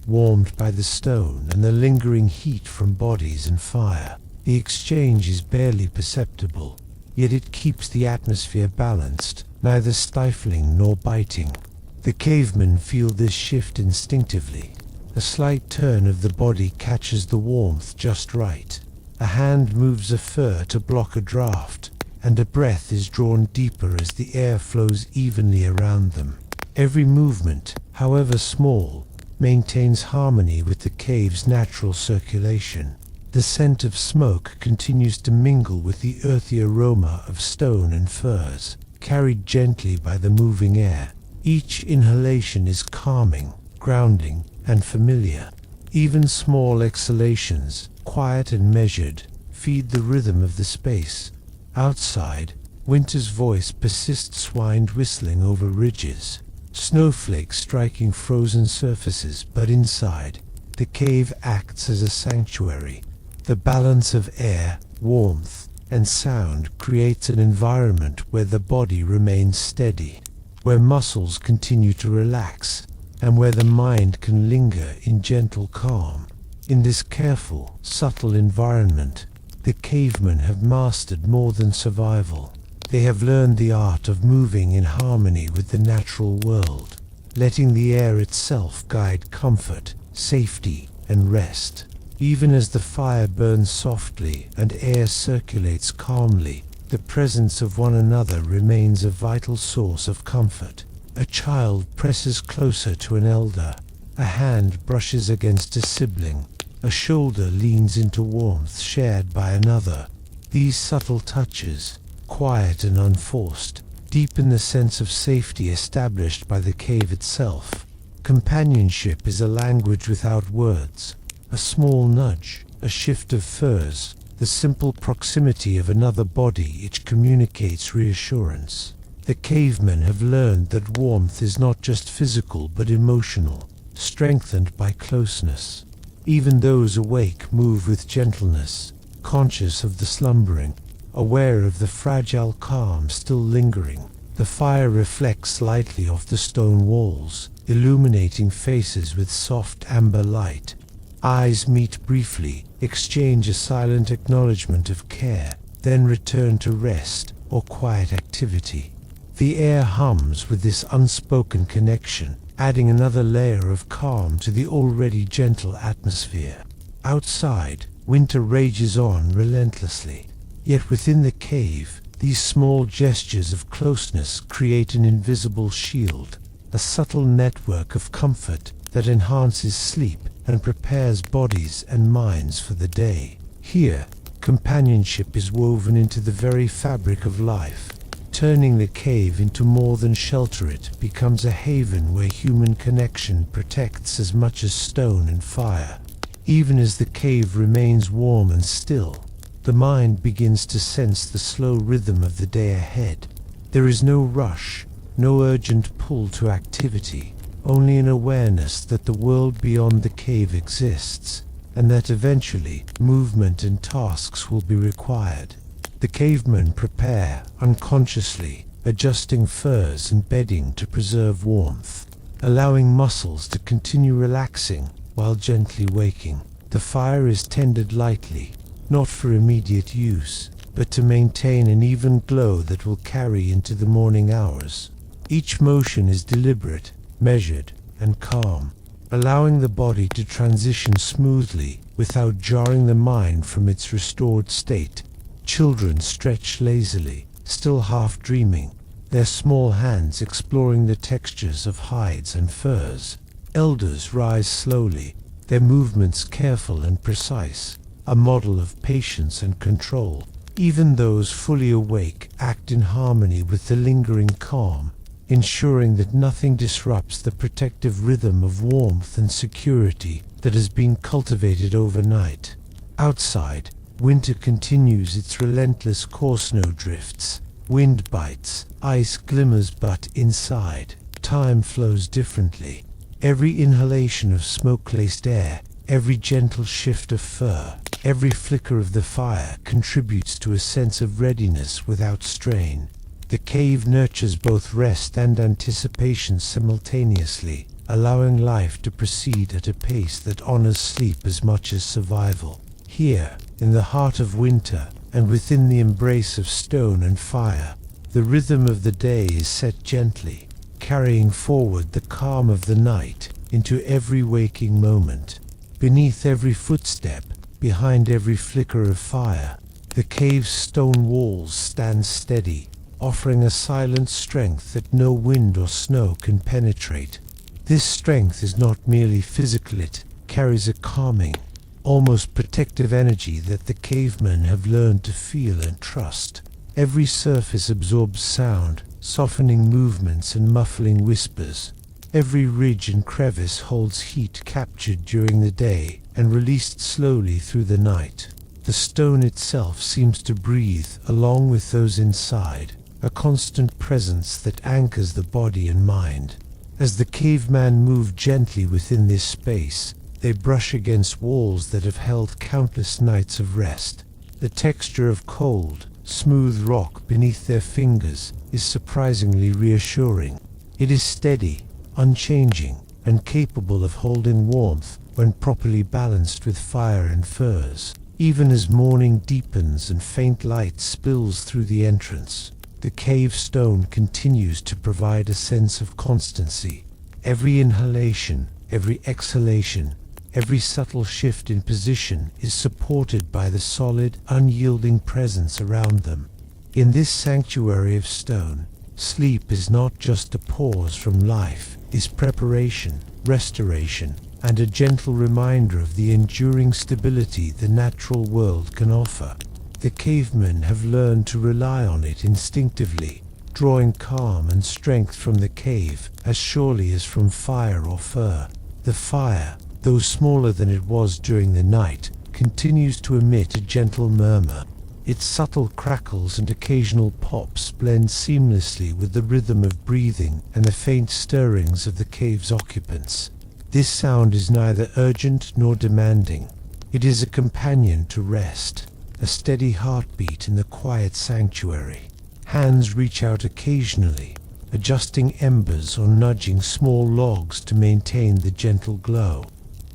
warmed by the stone and the lingering heat from bodies and fire. The exchange is barely perceptible, yet it keeps the atmosphere balanced, neither stifling nor biting. The cavemen feel this shift instinctively. A slight turn of the body catches the warmth just right. A hand moves a fur to block a draft, and a breath is drawn deeper as the air flows evenly around them. Every movement, however small, maintains harmony with the cave's natural circulation. The scent of smoke continues to mingle with the earthy aroma of stone and furs, carried gently by the moving air. Each inhalation is calming, grounding, and familiar. Even small exhalations, quiet and measured, feed the rhythm of the space. Outside, winter's voice persists, wind whistling over ridges, snowflakes striking frozen surfaces. But inside, the cave acts as a sanctuary. The balance of air, warmth, and sound creates an environment where the body remains steady, where muscles continue to relax, and where the mind can linger in gentle calm. In this careful, subtle environment, the cavemen have mastered more than survival. They have learned the art of moving in harmony with the natural world, letting the air itself guide comfort, safety, and rest. Even as the fire burns softly and air circulates calmly, the presence of one another remains a vital source of comfort. A child presses closer to an elder, a hand brushes against a sibling, a shoulder leans into warmth shared by another. These subtle touches, quiet and unforced, deepen the sense of safety established by the cave itself. Companionship is a language without words. A small nudge, a shift of furs, the simple proximity of another body, it communicates reassurance. The cavemen have learned that warmth is not just physical but emotional, strengthened by closeness. Even those awake move with gentleness, conscious of the slumbering, aware of the fragile calm still lingering. The fire reflects lightly off the stone walls, illuminating faces with soft amber light. Eyes meet briefly, exchange a silent acknowledgement of care, then return to rest or quiet activity. The air hums with this unspoken connection, adding another layer of calm to the already gentle atmosphere. Outside, winter rages on relentlessly. Yet within the cave, these small gestures of closeness create an invisible shield, a subtle network of comfort that enhances sleep and prepares bodies and minds for the day. Here, companionship is woven into the very fabric of life. Turning the cave into more than shelter, it becomes a haven where human connection protects as much as stone and fire. Even as the cave remains warm and still, the mind begins to sense the slow rhythm of the day ahead. There is no rush, no urgent pull to activity, only an awareness that the world beyond the cave exists, and that eventually movement and tasks will be required. The cavemen prepare, unconsciously, adjusting furs and bedding to preserve warmth, allowing muscles to continue relaxing while gently waking. The fire is tended lightly, not for immediate use, but to maintain an even glow that will carry into the morning hours. Each motion is deliberate, measured, and calm, allowing the body to transition smoothly without jarring the mind from its restored state. Children stretch lazily, still half dreaming, their small hands exploring the textures of hides and furs. Elders rise slowly, their movements careful and precise, a model of patience and control. Even those fully awake act in harmony with the lingering calm, ensuring that nothing disrupts the protective rhythm of warmth and security that has been cultivated overnight. Outside, winter continues its relentless course. Snow drifts, wind bites, ice glimmers, but inside, time flows differently. Every inhalation of smoke-laced air, every gentle shift of fur, every flicker of the fire contributes to a sense of readiness without strain. The cave nurtures both rest and anticipation simultaneously, allowing life to proceed at a pace that honors sleep as much as survival. Here, in the heart of winter, and within the embrace of stone and fire, the rhythm of the day is set gently, carrying forward the calm of the night into every waking moment. Beneath every footstep, behind every flicker of fire, the cave's stone walls stand steady, offering a silent strength that no wind or snow can penetrate. This strength is not merely physical, it carries a calming, almost protective energy that the cavemen have learned to feel and trust. Every surface absorbs sound, softening movements and muffling whispers. Every ridge and crevice holds heat captured during the day and released slowly through the night. The stone itself seems to breathe along with those inside, a constant presence that anchors the body and mind. As the caveman move gently within this space, they brush against walls that have held countless nights of rest. The texture of cold, smooth rock beneath their fingers is surprisingly reassuring. It is steady, unchanging, and capable of holding warmth when properly balanced with fire and furs. Even as morning deepens and faint light spills through the entrance, the cave stone continues to provide a sense of constancy. Every inhalation, every exhalation, every subtle shift in position is supported by the solid, unyielding presence around them. In this sanctuary of stone, sleep is not just a pause from life, it is preparation, restoration, and a gentle reminder of the enduring stability the natural world can offer. The cavemen have learned to rely on it instinctively, drawing calm and strength from the cave as surely as from fire or fur. The fire, though smaller than it was during the night, continues to emit a gentle murmur. Its subtle crackles and occasional pops blend seamlessly with the rhythm of breathing and the faint stirrings of the cave's occupants. This sound is neither urgent nor demanding. It is a companion to rest, a steady heartbeat in the quiet sanctuary. Hands reach out occasionally, adjusting embers or nudging small logs to maintain the gentle glow.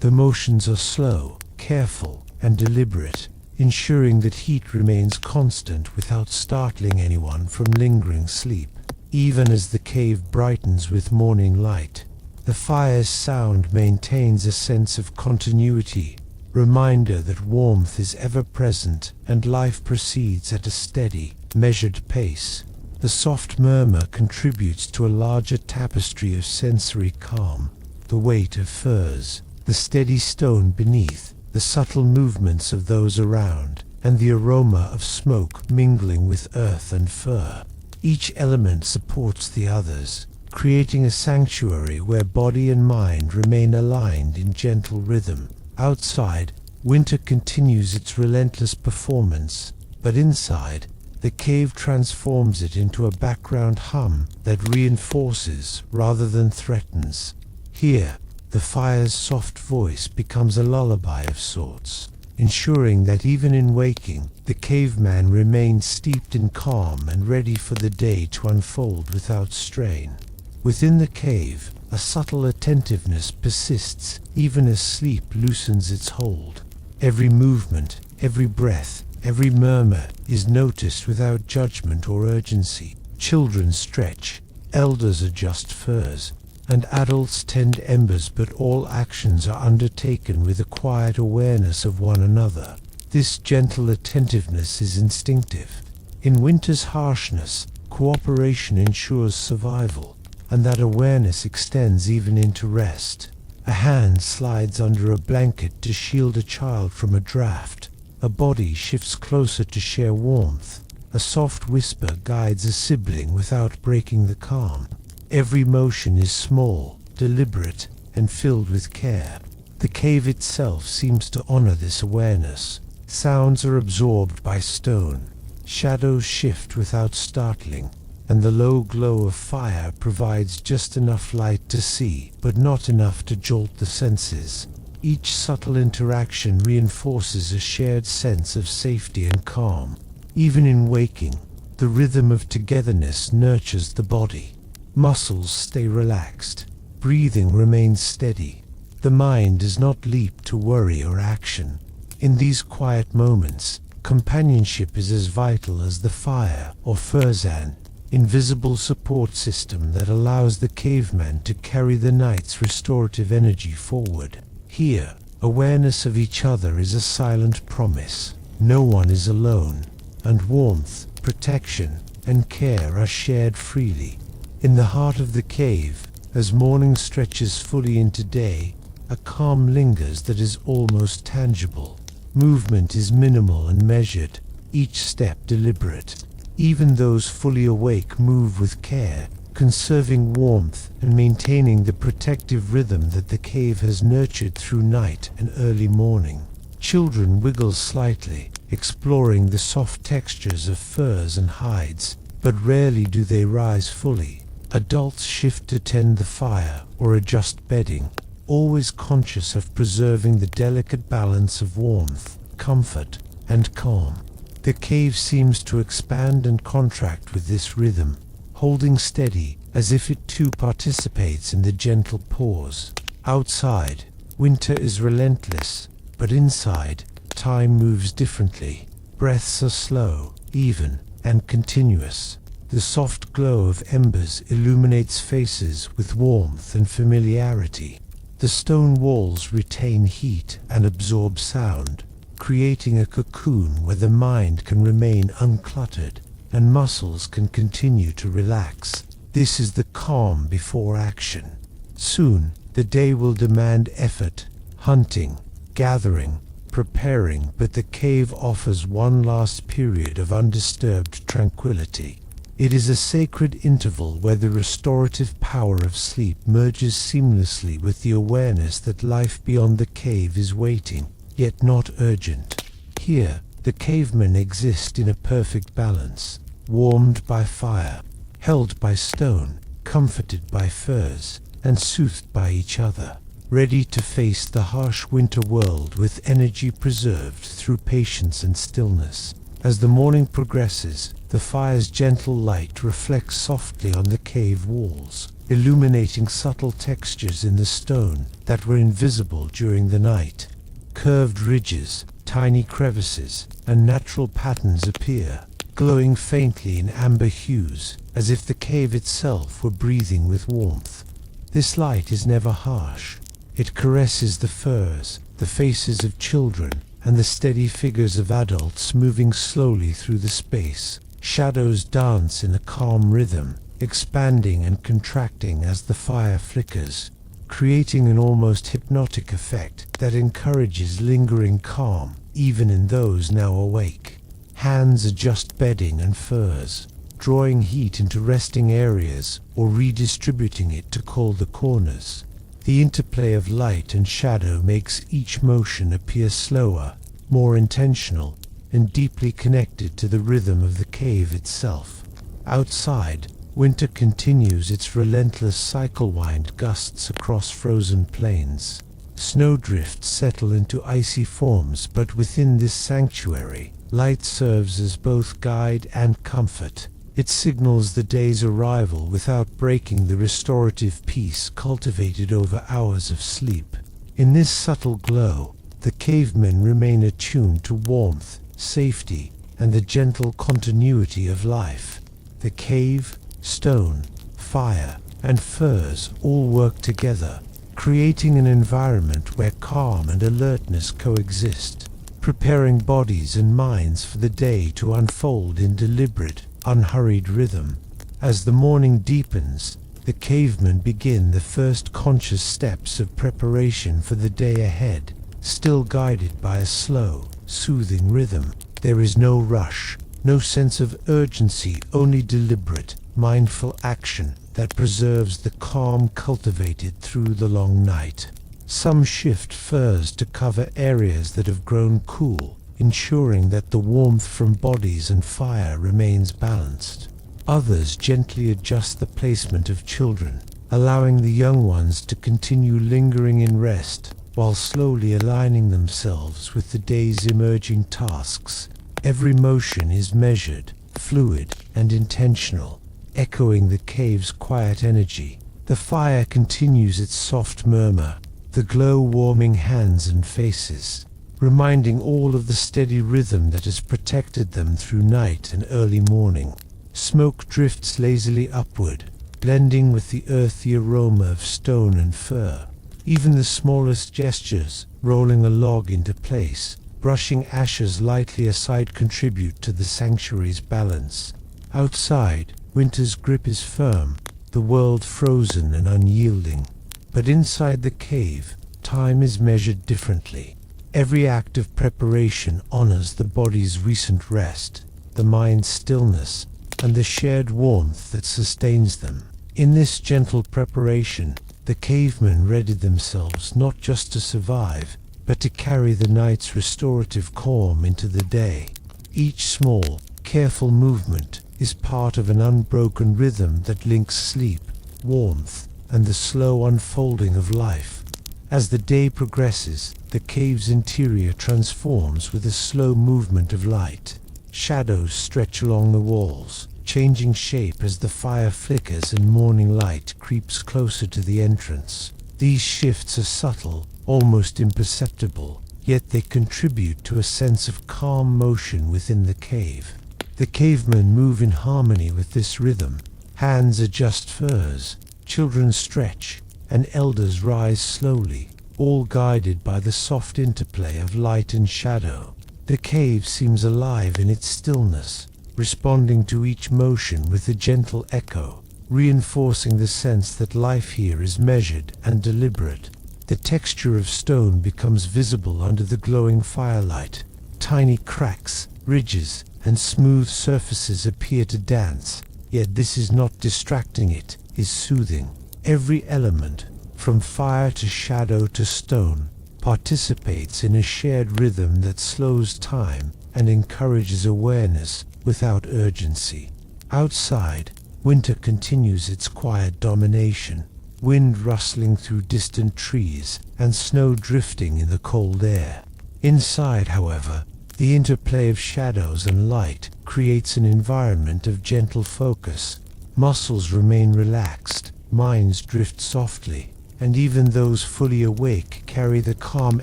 The motions are slow, careful, and deliberate, ensuring that heat remains constant without startling anyone from lingering sleep. Even as the cave brightens with morning light, the fire's sound maintains a sense of continuity, reminder that warmth is ever present and life proceeds at a steady, measured pace. The soft murmur contributes to a larger tapestry of sensory calm, the weight of furs, the steady stone beneath, the subtle movements of those around, and the aroma of smoke mingling with earth and fur. Each element supports the others, creating a sanctuary where body and mind remain aligned in gentle rhythm. Outside, winter continues its relentless performance, but inside, the cave transforms it into a background hum that reinforces rather than threatens. Here, the fire's soft voice becomes a lullaby of sorts, ensuring that even in waking, the caveman remains steeped in calm and ready for the day to unfold without strain. Within the cave, a subtle attentiveness persists even as sleep loosens its hold. Every movement, every breath, every murmur is noticed without judgment or urgency. Children stretch, elders adjust furs, and adults tend embers, but all actions are undertaken with a quiet awareness of one another. This gentle attentiveness is instinctive. In winter's harshness, cooperation ensures survival, and that awareness extends even into rest. A hand slides under a blanket to shield a child from a draft. A body shifts closer to share warmth. A soft whisper guides a sibling without breaking the calm. Every motion is small, deliberate, and filled with care. The cave itself seems to honor this awareness. Sounds are absorbed by stone. Shadows shift without startling, and the low glow of fire provides just enough light to see, but not enough to jolt the senses. Each subtle interaction reinforces a shared sense of safety and calm. Even in waking, the rhythm of togetherness nurtures the body. Muscles stay relaxed. Breathing remains steady. The mind does not leap to worry or action. In these quiet moments, companionship is as vital as the fire or furzan, invisible support system that allows the caveman to carry the night's restorative energy forward. Here, awareness of each other is a silent promise. No one is alone, and warmth, protection, and care are shared freely. In the heart of the cave, as morning stretches fully into day, a calm lingers that is almost tangible. Movement is minimal and measured, each step deliberate. Even those fully awake move with care, conserving warmth and maintaining the protective rhythm that the cave has nurtured through night and early morning. Children wiggle slightly, exploring the soft textures of furs and hides, but rarely do they rise fully. Adults shift to tend the fire or adjust bedding, always conscious of preserving the delicate balance of warmth, comfort, and calm. The cave seems to expand and contract with this rhythm, holding steady as if it too participates in the gentle pause. Outside, winter is relentless, but inside, time moves differently. Breaths are slow, even, and continuous. The soft glow of embers illuminates faces with warmth and familiarity. The stone walls retain heat and absorb sound, creating a cocoon where the mind can remain uncluttered and muscles can continue to relax. This is the calm before action. Soon, the day will demand effort, hunting, gathering, preparing, but the cave offers one last period of undisturbed tranquility. It is a sacred interval where the restorative power of sleep merges seamlessly with the awareness that life beyond the cave is waiting, yet not urgent. Here, the cavemen exist in a perfect balance, warmed by fire, held by stone, comforted by furs, and soothed by each other. ready to face the harsh winter world with energy preserved through patience and stillness. As the morning progresses, the fire's gentle light reflects softly on the cave walls, illuminating subtle textures in the stone that were invisible during the night. Curved ridges, tiny crevices, and natural patterns appear, glowing faintly in amber hues, as if the cave itself were breathing with warmth. This light is never harsh. It caresses the furs, the faces of children, and the steady figures of adults moving slowly through the space. Shadows dance in a calm rhythm, expanding and contracting as the fire flickers, creating an almost hypnotic effect that encourages lingering calm even in those now awake. Hands adjust bedding and furs, drawing heat into resting areas or redistributing it to colder corners. The interplay of light and shadow makes each motion appear slower, more intentional, and deeply connected to the rhythm of the cave itself. Outside, winter continues its relentless cycle-wind gusts across frozen plains. Snowdrifts settle into icy forms, but within this sanctuary, light serves as both guide and comfort. It signals the day's arrival without breaking the restorative peace cultivated over hours of sleep. In this subtle glow, the cavemen remain attuned to warmth, safety, and the gentle continuity of life. The cave, stone, fire, and furs all work together, creating an environment where calm and alertness coexist, preparing bodies and minds for the day to unfold in deliberate, unhurried rhythm. As the morning deepens, the cavemen begin the first conscious steps of preparation for the day ahead, still guided by a slow, soothing rhythm. There is no rush, no sense of urgency, only deliberate, mindful action that preserves the calm cultivated through the long night. Some shift furs to cover areas that have grown cool, ensuring that the warmth from bodies and fire remains balanced. Others gently adjust the placement of children, allowing the young ones to continue lingering in rest, while slowly aligning themselves with the day's emerging tasks. Every motion is measured, fluid, and intentional, echoing the cave's quiet energy. The fire continues its soft murmur, the glow warming hands and faces, reminding all of the steady rhythm that has protected them through night and early morning. Smoke drifts lazily upward, blending with the earthy aroma of stone and fir. Even the smallest gestures, rolling a log into place, brushing ashes lightly aside, contribute to the sanctuary's balance. Outside, winter's grip is firm, the world frozen and unyielding. But inside the cave, time is measured differently. Every act of preparation honors the body's recent rest, the mind's stillness, and the shared warmth that sustains them. In this gentle preparation, the cavemen readied themselves not just to survive, but to carry the night's restorative calm into the day. Each small, careful movement is part of an unbroken rhythm that links sleep, warmth, and the slow unfolding of life. As the day progresses, the cave's interior transforms with a slow movement of light. Shadows stretch along the walls, changing shape as the fire flickers and morning light creeps closer to the entrance. These shifts are subtle, almost imperceptible, yet they contribute to a sense of calm motion within the cave. The cavemen move in harmony with this rhythm. Hands adjust furs, children stretch, and elders rise slowly, all guided by the soft interplay of light and shadow. The cave seems alive in its stillness, responding to each motion with a gentle echo, reinforcing the sense that life here is measured and deliberate. The texture of stone becomes visible under the glowing firelight. Tiny cracks, ridges, and smooth surfaces appear to dance, yet this is not distracting, it is soothing. Every element, from fire to shadow to stone, participates in a shared rhythm that slows time and encourages awareness without urgency. Outside, winter continues its quiet domination. wind rustling through distant trees and snow drifting in the cold air. Inside, however, the interplay of shadows and light creates an environment of gentle focus. Muscles remain relaxed, minds drift softly, and even those fully awake carry the calm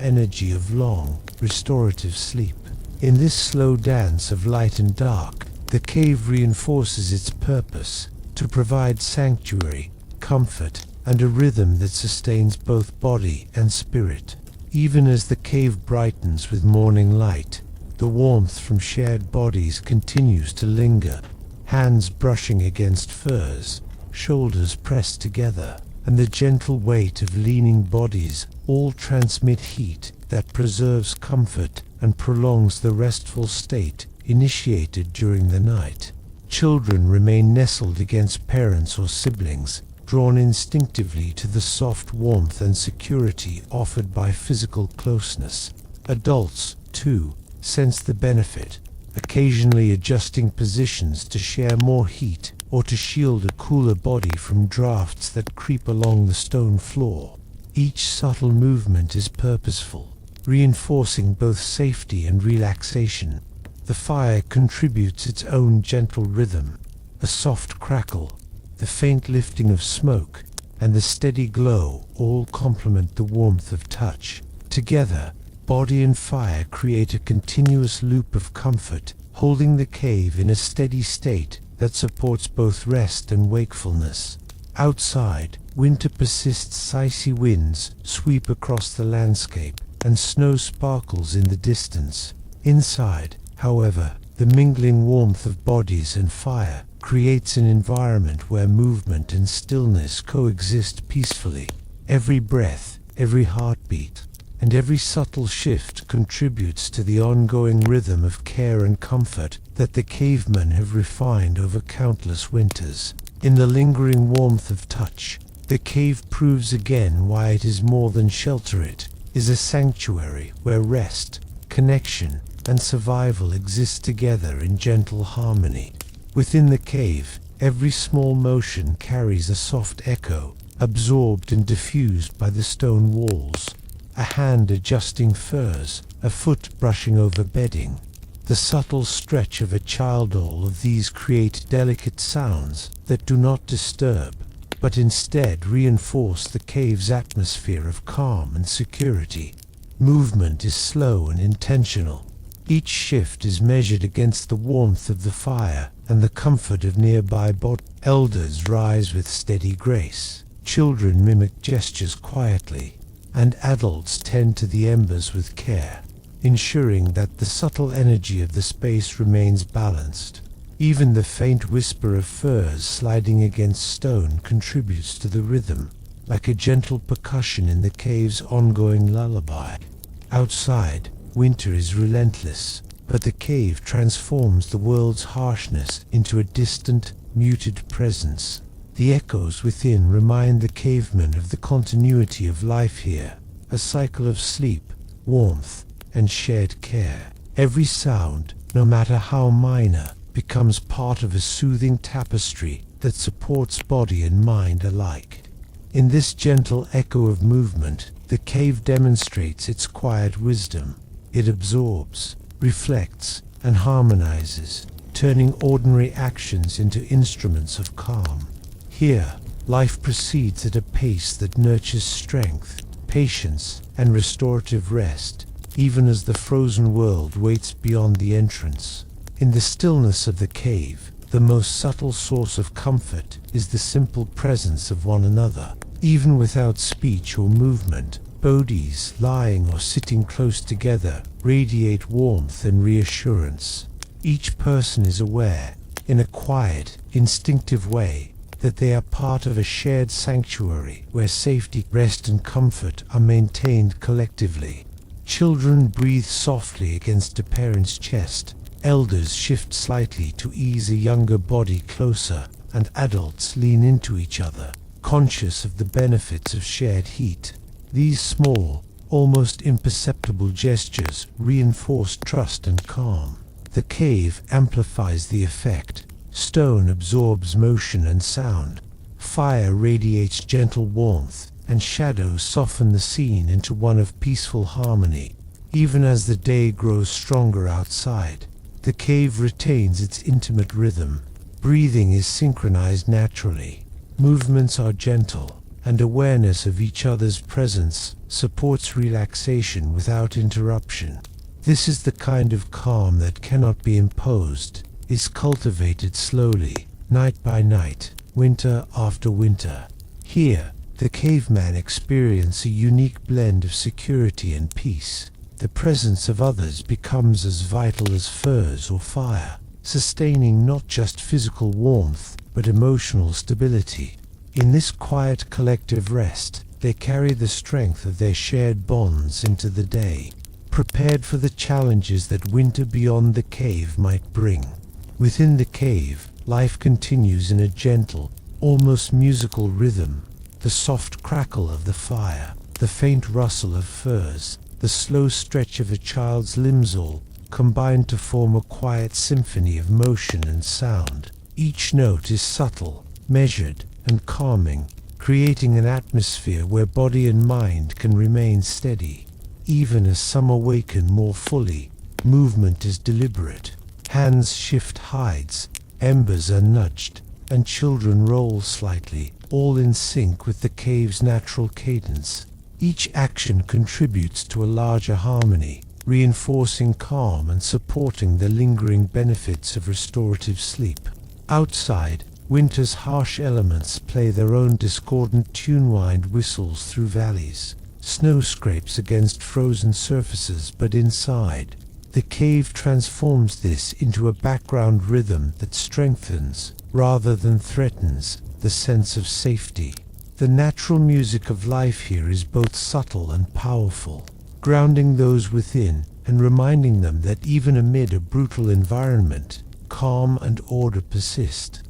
energy of long, restorative sleep. In this slow dance of light and dark, the cave reinforces its purpose to provide sanctuary, comfort, and a rhythm that sustains both body and spirit. Even as the cave brightens with morning light, the warmth from shared bodies continues to linger, hands brushing against furs, shoulders pressed together, and the gentle weight of leaning bodies all transmit heat that preserves comfort and prolongs the restful state initiated during the night. Children remain nestled against parents or siblings, drawn instinctively to the soft warmth and security offered by physical closeness. Adults, too, sense the benefit, occasionally adjusting positions to share more heat or to shield a cooler body from drafts that creep along the stone floor. Each subtle movement is purposeful, reinforcing both safety and relaxation. The fire contributes its own gentle rhythm, a soft crackle, the faint lifting of smoke, and the steady glow all complement the warmth of touch. Together, body and fire create a continuous loop of comfort, holding the cave in a steady state that supports both rest and wakefulness. Outside, winter persists. Icy winds sweep across the landscape, and snow sparkles in the distance. Inside, however, the mingling warmth of bodies and fire creates an environment where movement and stillness coexist peacefully. Every breath, every heartbeat, and every subtle shift contributes to the ongoing rhythm of care and comfort that the cavemen have refined over countless winters. In the lingering warmth of touch, the cave proves again why it is more than shelter. It is a sanctuary where rest, connection, and survival exist together in gentle harmony. Within the cave, every small motion carries a soft echo, absorbed and diffused by the stone walls. A hand adjusting furs, a foot brushing over bedding, the subtle stretch of a child. All of these create delicate sounds that do not disturb, but instead reinforce the cave's atmosphere of calm and security. Movement is slow and intentional. Each shift is measured against the warmth of the fire and the comfort of nearby bodies. Elders rise with steady grace, children mimic gestures quietly, and adults tend to the embers with care, ensuring that the subtle energy of the space remains balanced. Even the faint whisper of furs sliding against stone contributes to the rhythm, like a gentle percussion in the cave's ongoing lullaby. Outside, winter is relentless, but the cave transforms the world's harshness into a distant, muted presence. The echoes within remind the cavemen of the continuity of life here, a cycle of sleep, warmth, and shared care. Every sound, no matter how minor, becomes part of a soothing tapestry that supports body and mind alike. In this gentle echo of movement, the cave demonstrates its quiet wisdom. It absorbs, reflects, and harmonizes, turning ordinary actions into instruments of calm. Here, life proceeds at a pace that nurtures strength, patience, and restorative rest, even as the frozen world waits beyond the entrance. In the stillness of the cave, the most subtle source of comfort is the simple presence of one another. Even without speech or movement, bodies lying or sitting close together radiate warmth and reassurance. Each person is aware, in a quiet, instinctive way, that they are part of a shared sanctuary where safety, rest, and comfort are maintained collectively. Children breathe softly against a parent's chest, elders shift slightly to ease a younger body closer, and adults lean into each other, conscious of the benefits of shared heat. These small, almost imperceptible gestures reinforce trust and calm. The cave amplifies the effect. Stone absorbs motion and sound. Fire radiates gentle warmth, and shadows soften the scene into one of peaceful harmony. Even as the day grows stronger outside, the cave retains its intimate rhythm. Breathing is synchronized naturally. Movements are gentle, and awareness of each other's presence supports relaxation without interruption. This is the kind of calm that cannot be imposed, is cultivated slowly, night by night, winter after winter. Here, the caveman experiences a unique blend of security and peace. The presence of others becomes as vital as furs or fire, sustaining not just physical warmth, but emotional stability. In this quiet collective rest, they carry the strength of their shared bonds into the day, prepared for the challenges that winter beyond the cave might bring. Within the cave, life continues in a gentle, almost musical rhythm. The soft crackle of the fire, the faint rustle of furs, the slow stretch of a child's limbs all combine to form a quiet symphony of motion and sound. Each note is subtle, measured, and calming, creating an atmosphere where body and mind can remain steady. Even as some awaken more fully, movement is deliberate. Hands shift hides, embers are nudged, and children roll slightly, all in sync with the cave's natural cadence. Each action contributes to a larger harmony, reinforcing calm and supporting the lingering benefits of restorative sleep. Outside, winter's harsh elements play their own discordant tune-wind whistles through valleys. Snow scrapes against frozen surfaces, but inside, the cave transforms this into a background rhythm that strengthens, rather than threatens, the sense of safety. The natural music of life here is both subtle and powerful, grounding those within and reminding them that even amid a brutal environment, calm and order persist.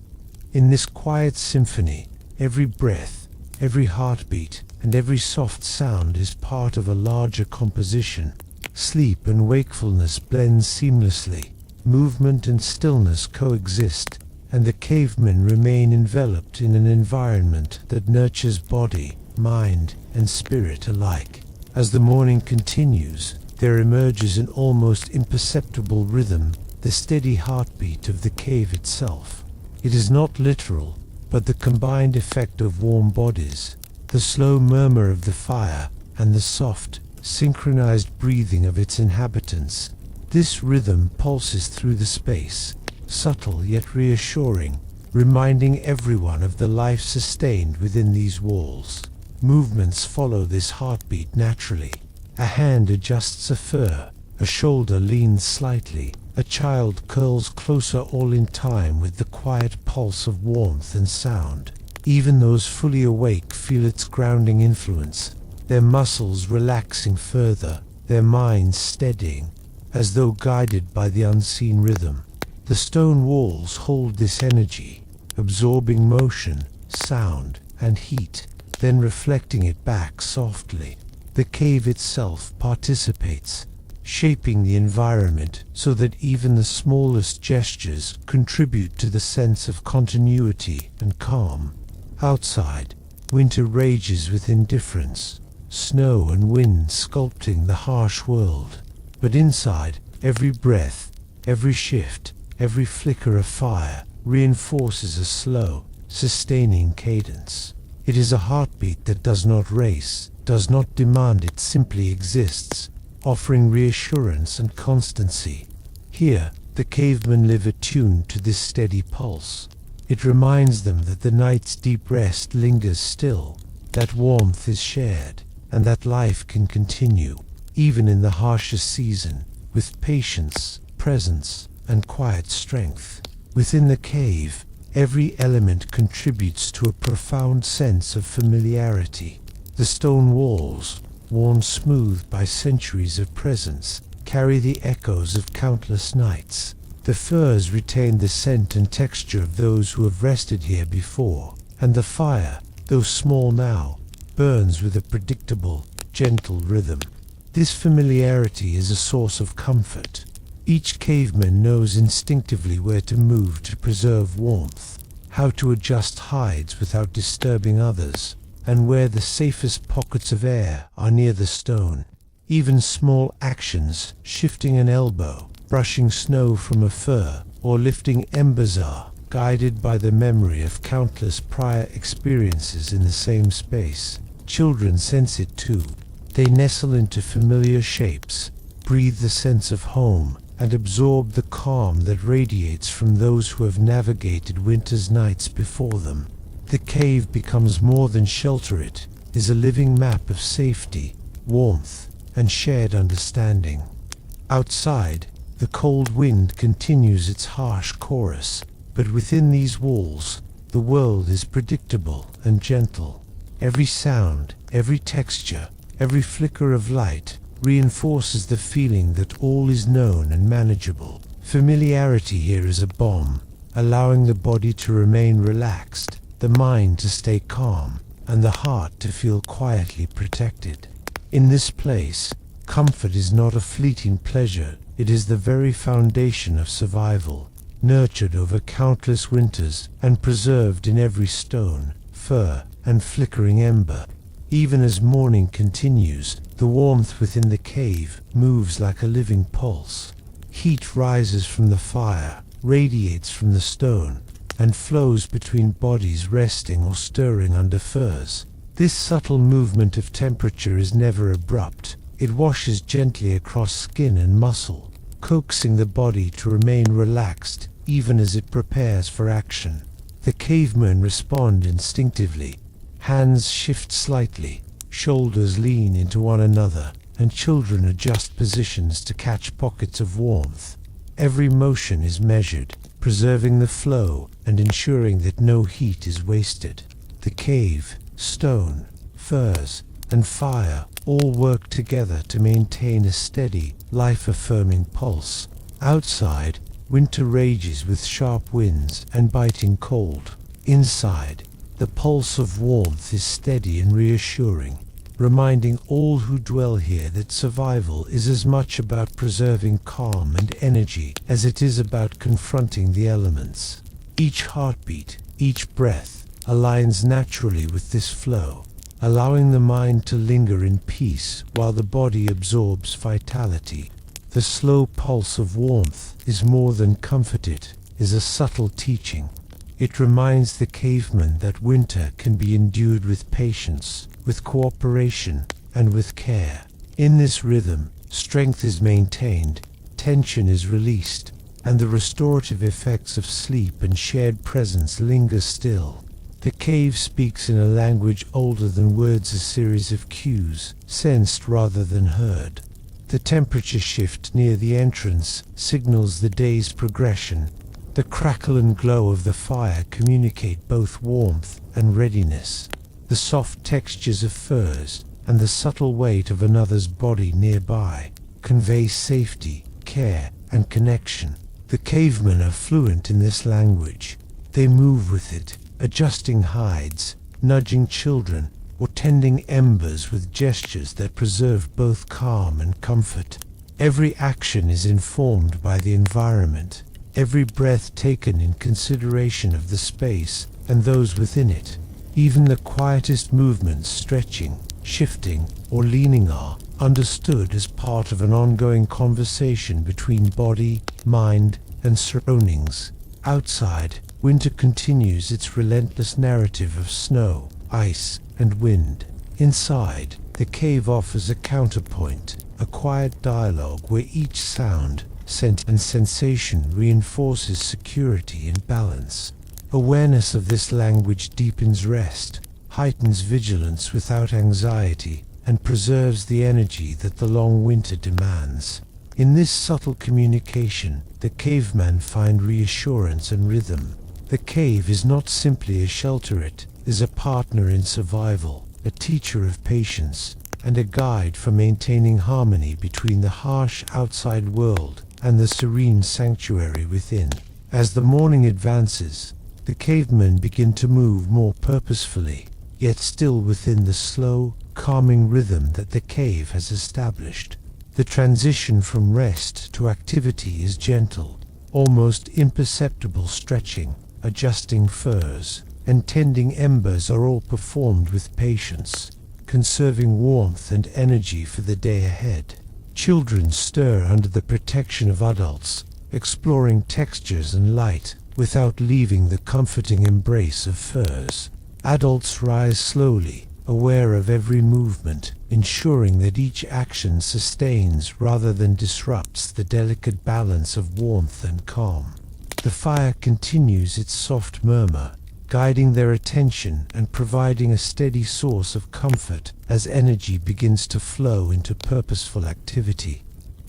In this quiet symphony, every breath, every heartbeat, and every soft sound is part of a larger composition. Sleep and wakefulness blend seamlessly, movement and stillness coexist, and the cavemen remain enveloped in an environment that nurtures body, mind, and spirit alike. As the morning continues, there emerges an almost imperceptible rhythm, the steady heartbeat of the cave itself. It is not literal, but the combined effect of warm bodies, the slow murmur of the fire, and the soft, synchronized breathing of its inhabitants. This rhythm pulses through the space, subtle yet reassuring, reminding everyone of the life sustained within these walls. Movements follow this heartbeat naturally. A hand adjusts a fur, a shoulder leans slightly, a child curls closer, all in time with the quiet pulse of warmth and sound. Even those fully awake feel its grounding influence, their muscles relaxing further, their minds steadying, as though guided by the unseen rhythm. The stone walls hold this energy, absorbing motion, sound, and heat, then reflecting it back softly. The cave itself participates, shaping the environment so that even the smallest gestures contribute to the sense of continuity and calm. Outside, winter rages with indifference, snow and wind sculpting the harsh world. But inside, every breath, every shift, every flicker of fire reinforces a slow, sustaining cadence. It is a heartbeat that does not race, does not demand, it simply exists, offering reassurance and constancy. Here, the cavemen live attuned to this steady pulse. It reminds them that the night's deep rest lingers still, that warmth is shared, and that life can continue, even in the harshest season, with patience, presence, and quiet strength. Within the cave, every element contributes to a profound sense of familiarity. The stone walls, worn smooth by centuries of presence, carry the echoes of countless nights. The furs retain the scent and texture of those who have rested here before, and the fire, though small now, burns with a predictable, gentle rhythm. This familiarity is a source of comfort. Each caveman knows instinctively where to move to preserve warmth. how to adjust hides without disturbing others, and where the safest pockets of air are near the stone. Even small actions, shifting an elbow, brushing snow from a fur, or lifting embers are guided by the memory of countless prior experiences in the same space. Children sense it too. They nestle into familiar shapes, breathe the sense of home, and absorb the calm that radiates from those who have navigated winter's nights before them. The cave becomes more than shelter. It is a living map of safety, warmth, and shared understanding. Outside, the cold wind continues its harsh chorus, but within these walls, the world is predictable and gentle. Every sound, every texture, every flicker of light reinforces the feeling that all is known and manageable. Familiarity here is a balm, allowing the body to remain relaxed, the mind to stay calm, and the heart to feel quietly protected. In this place, comfort is not a fleeting pleasure, it is the very foundation of survival, nurtured over countless winters and preserved in every stone, fir, and flickering ember. Even as morning continues, the warmth within the cave moves like a living pulse. Heat rises from the fire, radiates from the stone, and flows between bodies resting or stirring under firs. This subtle movement of temperature is never abrupt. It washes gently across skin and muscle, coaxing the body to remain relaxed even as it prepares for action. The cavemen respond instinctively. Hands shift slightly, shoulders lean into one another, and children adjust positions to catch pockets of warmth. Every motion is measured, preserving the flow and ensuring that no heat is wasted. The cave, stone, firs, and fire all work together to maintain a steady, life-affirming pulse. Outside, winter rages with sharp winds and biting cold. Inside, the pulse of warmth is steady and reassuring, reminding all who dwell here that survival is as much about preserving calm and energy as it is about confronting the elements. Each heartbeat, each breath, aligns naturally with this flow, allowing the mind to linger in peace while the body absorbs vitality. The slow pulse of warmth is more than comfort, it is a subtle teaching. It reminds the caveman that winter can be endured with patience, with cooperation, and with care. In this rhythm, strength is maintained, tension is released, and the restorative effects of sleep and shared presence linger still. The cave speaks in a language older than words, a series of cues, sensed rather than heard. The temperature shift near the entrance signals the day's progression. The crackle and glow of the fire communicate both warmth and readiness. The soft textures of firs and the subtle weight of another's body nearby convey safety, care, and connection. The cavemen are fluent in this language. They move with it, adjusting hides, nudging children, or tending embers with gestures that preserve both calm and comfort. Every action is informed by the environment, every breath taken in consideration of the space and those within it. Even the quietest movements, stretching, shifting, or leaning, are understood as part of an ongoing conversation between body, mind, and surroundings. Outside, winter continues its relentless narrative of snow, ice, and wind. Inside, the cave offers a counterpoint, a quiet dialogue where each sound, scent, and sensation reinforces security and balance. Awareness of this language deepens rest, heightens vigilance without anxiety, and preserves the energy that the long winter demands. In this subtle communication, the caveman finds reassurance and rhythm. The cave is not simply a shelter, it is a partner in survival, a teacher of patience, and a guide for maintaining harmony between the harsh outside world and the serene sanctuary within. As the morning advances, the cavemen begin to move more purposefully, yet still within the slow, calming rhythm that the cave has established. The transition from rest to activity is gentle, almost imperceptible, stretching, adjusting furs, and tending embers are all performed with patience, conserving warmth and energy for the day ahead. Children stir under the protection of adults, exploring textures and light without leaving the comforting embrace of furs. Adults rise slowly, aware of every movement, ensuring that each action sustains rather than disrupts the delicate balance of warmth and calm. The fire continues its soft murmur, guiding their attention and providing a steady source of comfort as energy begins to flow into purposeful activity.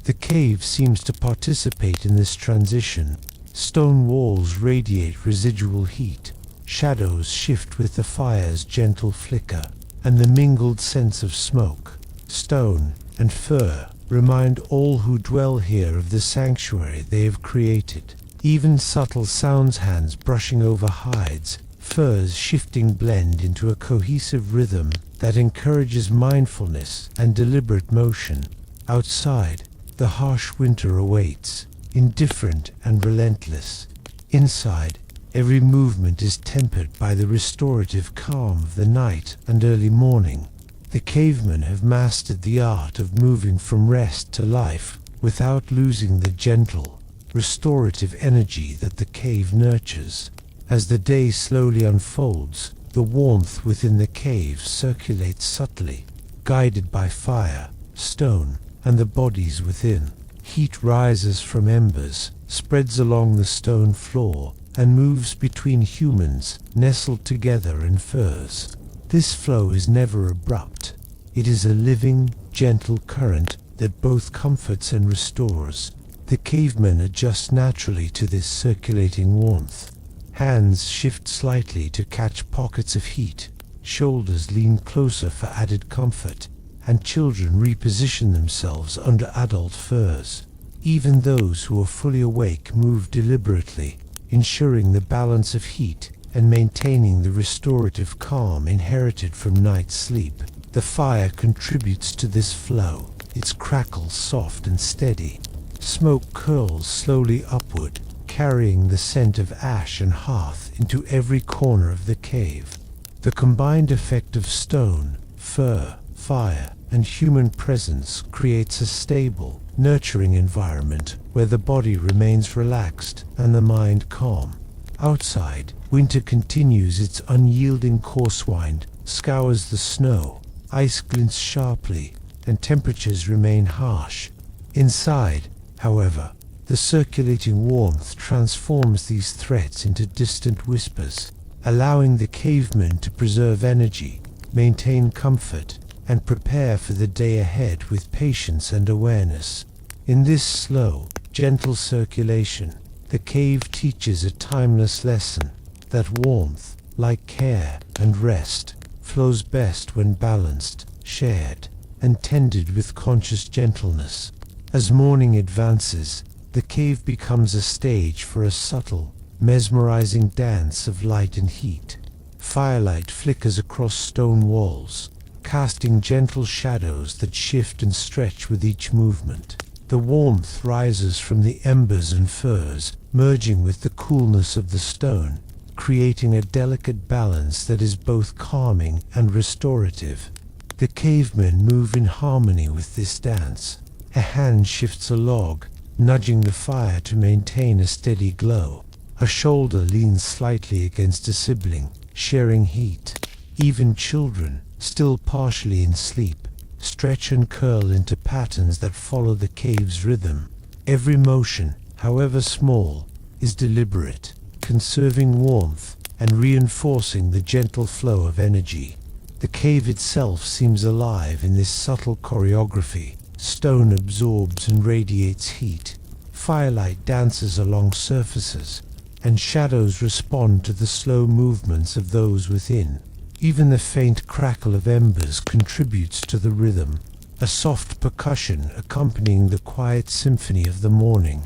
The cave seems to participate in this transition. Stone walls radiate residual heat, shadows shift with the fire's gentle flicker, and the mingled sense of smoke, stone, and fir remind all who dwell here of the sanctuary they have created. Even subtle sounds, hands brushing over hides, furs shifting, blend into a cohesive rhythm that encourages mindfulness and deliberate motion. Outside, the harsh winter awaits, indifferent and relentless. Inside, every movement is tempered by the restorative calm of the night and early morning. The cavemen have mastered the art of moving from rest to life without losing the gentle, restorative energy that the cave nurtures. As the day slowly unfolds, the warmth within the cave circulates subtly, guided by fire, stone, and the bodies within. Heat rises from embers, spreads along the stone floor, and moves between humans nestled together in furs. This flow is never abrupt. It is a living, gentle current that both comforts and restores. The cavemen adjust naturally to this circulating warmth. Hands shift slightly to catch pockets of heat, shoulders lean closer for added comfort, and children reposition themselves under adult furs. Even those who are fully awake move deliberately, ensuring the balance of heat and maintaining the restorative calm inherited from night's sleep. The fire contributes to this flow, its crackle soft and steady. Smoke curls slowly upward, carrying the scent of ash and hearth into every corner of the cave. The combined effect of stone, fir, fire, and human presence creates a stable, nurturing environment where the body remains relaxed and the mind calm. Outside, winter continues its unyielding coursewind, scours the snow, ice glints sharply, and temperatures remain harsh. Inside, however, the circulating warmth transforms these threats into distant whispers, allowing the cavemen to preserve energy, maintain comfort, and prepare for the day ahead with patience and awareness. In this slow, gentle circulation, the cave teaches a timeless lesson that warmth, like care and rest, flows best when balanced, shared, and tended with conscious gentleness. As morning advances, the cave becomes a stage for a subtle, mesmerizing dance of light and heat. Firelight flickers across stone walls, casting gentle shadows that shift and stretch with each movement. The warmth rises from the embers and furs, merging with the coolness of the stone, creating a delicate balance that is both calming and restorative. The cavemen move in harmony with this dance. A hand shifts a log, nudging the fire to maintain a steady glow. A shoulder leans slightly against a sibling, sharing heat. Even children, still partially in sleep, stretch and curl into patterns that follow the cave's rhythm. Every motion, however small, is deliberate, conserving warmth and reinforcing the gentle flow of energy. The cave itself seems alive in this subtle choreography. Stone absorbs and radiates heat, firelight dances along surfaces, and shadows respond to the slow movements of those within. Even the faint crackle of embers contributes to the rhythm, a soft percussion accompanying the quiet symphony of the morning.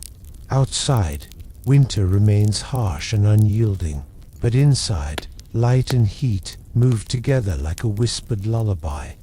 Outside, winter remains harsh and unyielding, but inside, light and heat move together like a whispered lullaby.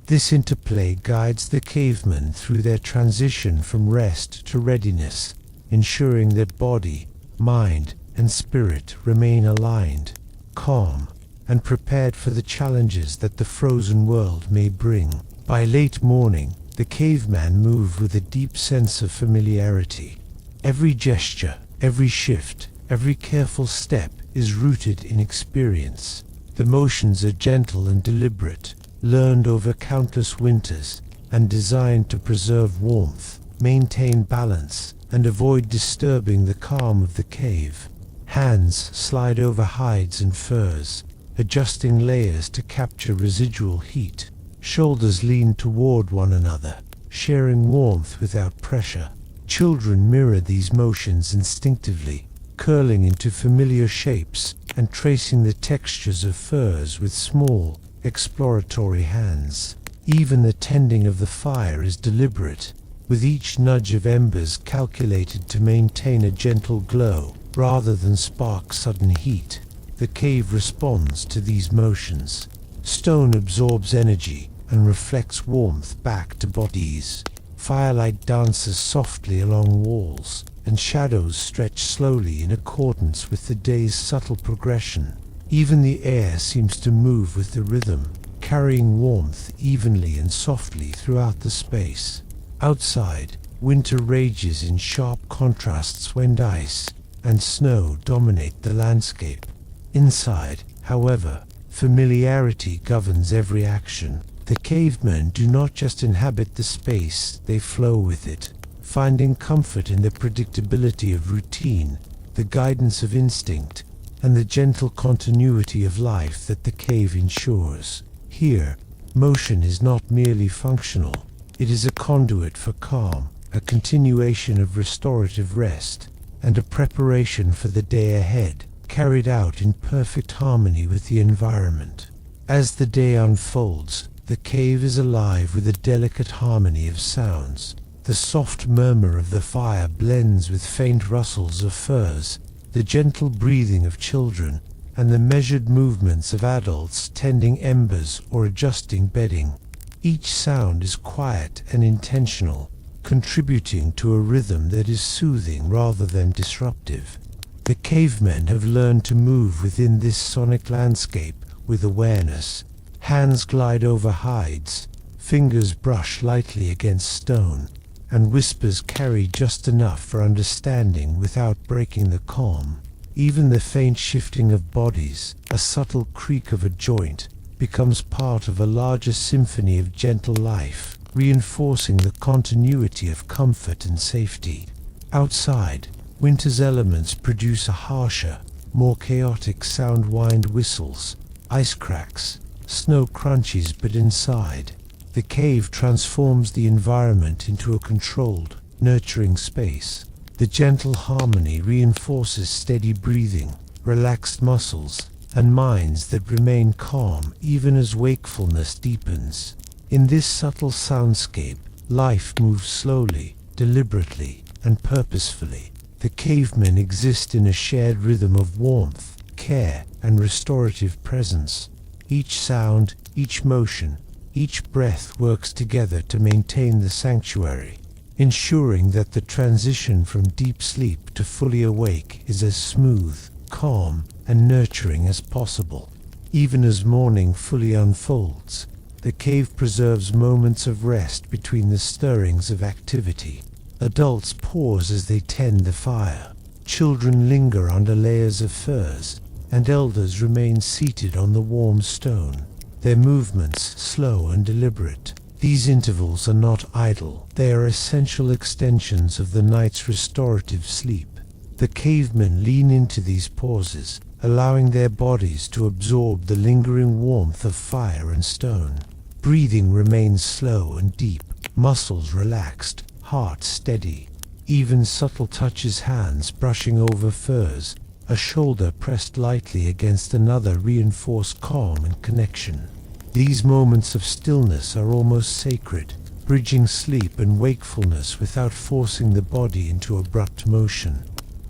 This interplay guides the cavemen through their transition from rest to readiness, ensuring that body, mind, and spirit remain aligned, calm, and prepared for the challenges that the frozen world may bring. By late morning, the caveman moved with a deep sense of familiarity. Every gesture, every shift, every careful step is rooted in experience. The motions are gentle and deliberate, learned over countless winters, and designed to preserve warmth, maintain balance, and avoid disturbing the calm of the cave. Hands slide over hides and furs, adjusting layers to capture residual heat. Shoulders lean toward one another, sharing warmth without pressure. Children mirror these motions instinctively, curling into familiar shapes and tracing the textures of furs with small, exploratory hands. Even the tending of the fire is deliberate, with each nudge of embers calculated to maintain a gentle glow rather than spark sudden heat. The cave responds to these motions. Stone absorbs energy and reflects warmth back to bodies. Firelight dances softly along walls, and shadows stretch slowly in accordance with the day's subtle progression. Even the air seems to move with the rhythm, carrying warmth evenly and softly throughout the space. Outside, winter rages in sharp contrasts when ice and snow dominate the landscape. Inside, however, familiarity governs every action. The cavemen do not just inhabit the space, they flow with it, finding comfort in the predictability of routine, the guidance of instinct, and the gentle continuity of life that the cave ensures. Here, motion is not merely functional, it is a conduit for calm, a continuation of restorative rest, and a preparation for the day ahead, carried out in perfect harmony with the environment. As the day unfolds, the cave is alive with a delicate harmony of sounds. The soft murmur of the fire blends with faint rustles of furs, the gentle breathing of children, and the measured movements of adults tending embers or adjusting bedding. Each sound is quiet and intentional, contributing to a rhythm that is soothing rather than disruptive. The cavemen have learned to move within this sonic landscape with awareness. Hands glide over hides, fingers brush lightly against stone, and whispers carry just enough for understanding without breaking the calm. Even the faint shifting of bodies, a subtle creak of a joint, becomes part of a larger symphony of gentle life, reinforcing the continuity of comfort and safety. Outside, winter's elements produce a harsher, more chaotic sound. Wind whistles, ice cracks, snow crunches, but inside, the cave transforms the environment into a controlled, nurturing space. The gentle harmony reinforces steady breathing, relaxed muscles, and minds that remain calm even as wakefulness deepens. In this subtle soundscape, life moves slowly, deliberately, and purposefully. The cavemen exist in a shared rhythm of warmth, care, and restorative presence. Each sound, each motion, each breath works together to maintain the sanctuary, ensuring that the transition from deep sleep to fully awake is as smooth, calm, and nurturing as possible. Even as morning fully unfolds, the cave preserves moments of rest between the stirrings of activity. Adults pause as they tend the fire, children linger under layers of furs, and elders remain seated on the warm stone, their movements slow and deliberate. These intervals are not idle, they are essential extensions of the night's restorative sleep. The cavemen lean into these pauses, allowing their bodies to absorb the lingering warmth of fire and stone. Breathing remains slow and deep, muscles relaxed, heart steady. Even subtle touches, hands brushing over furs, a shoulder pressed lightly against another, reinforce calm and connection. These moments of stillness are almost sacred, bridging sleep and wakefulness without forcing the body into abrupt motion.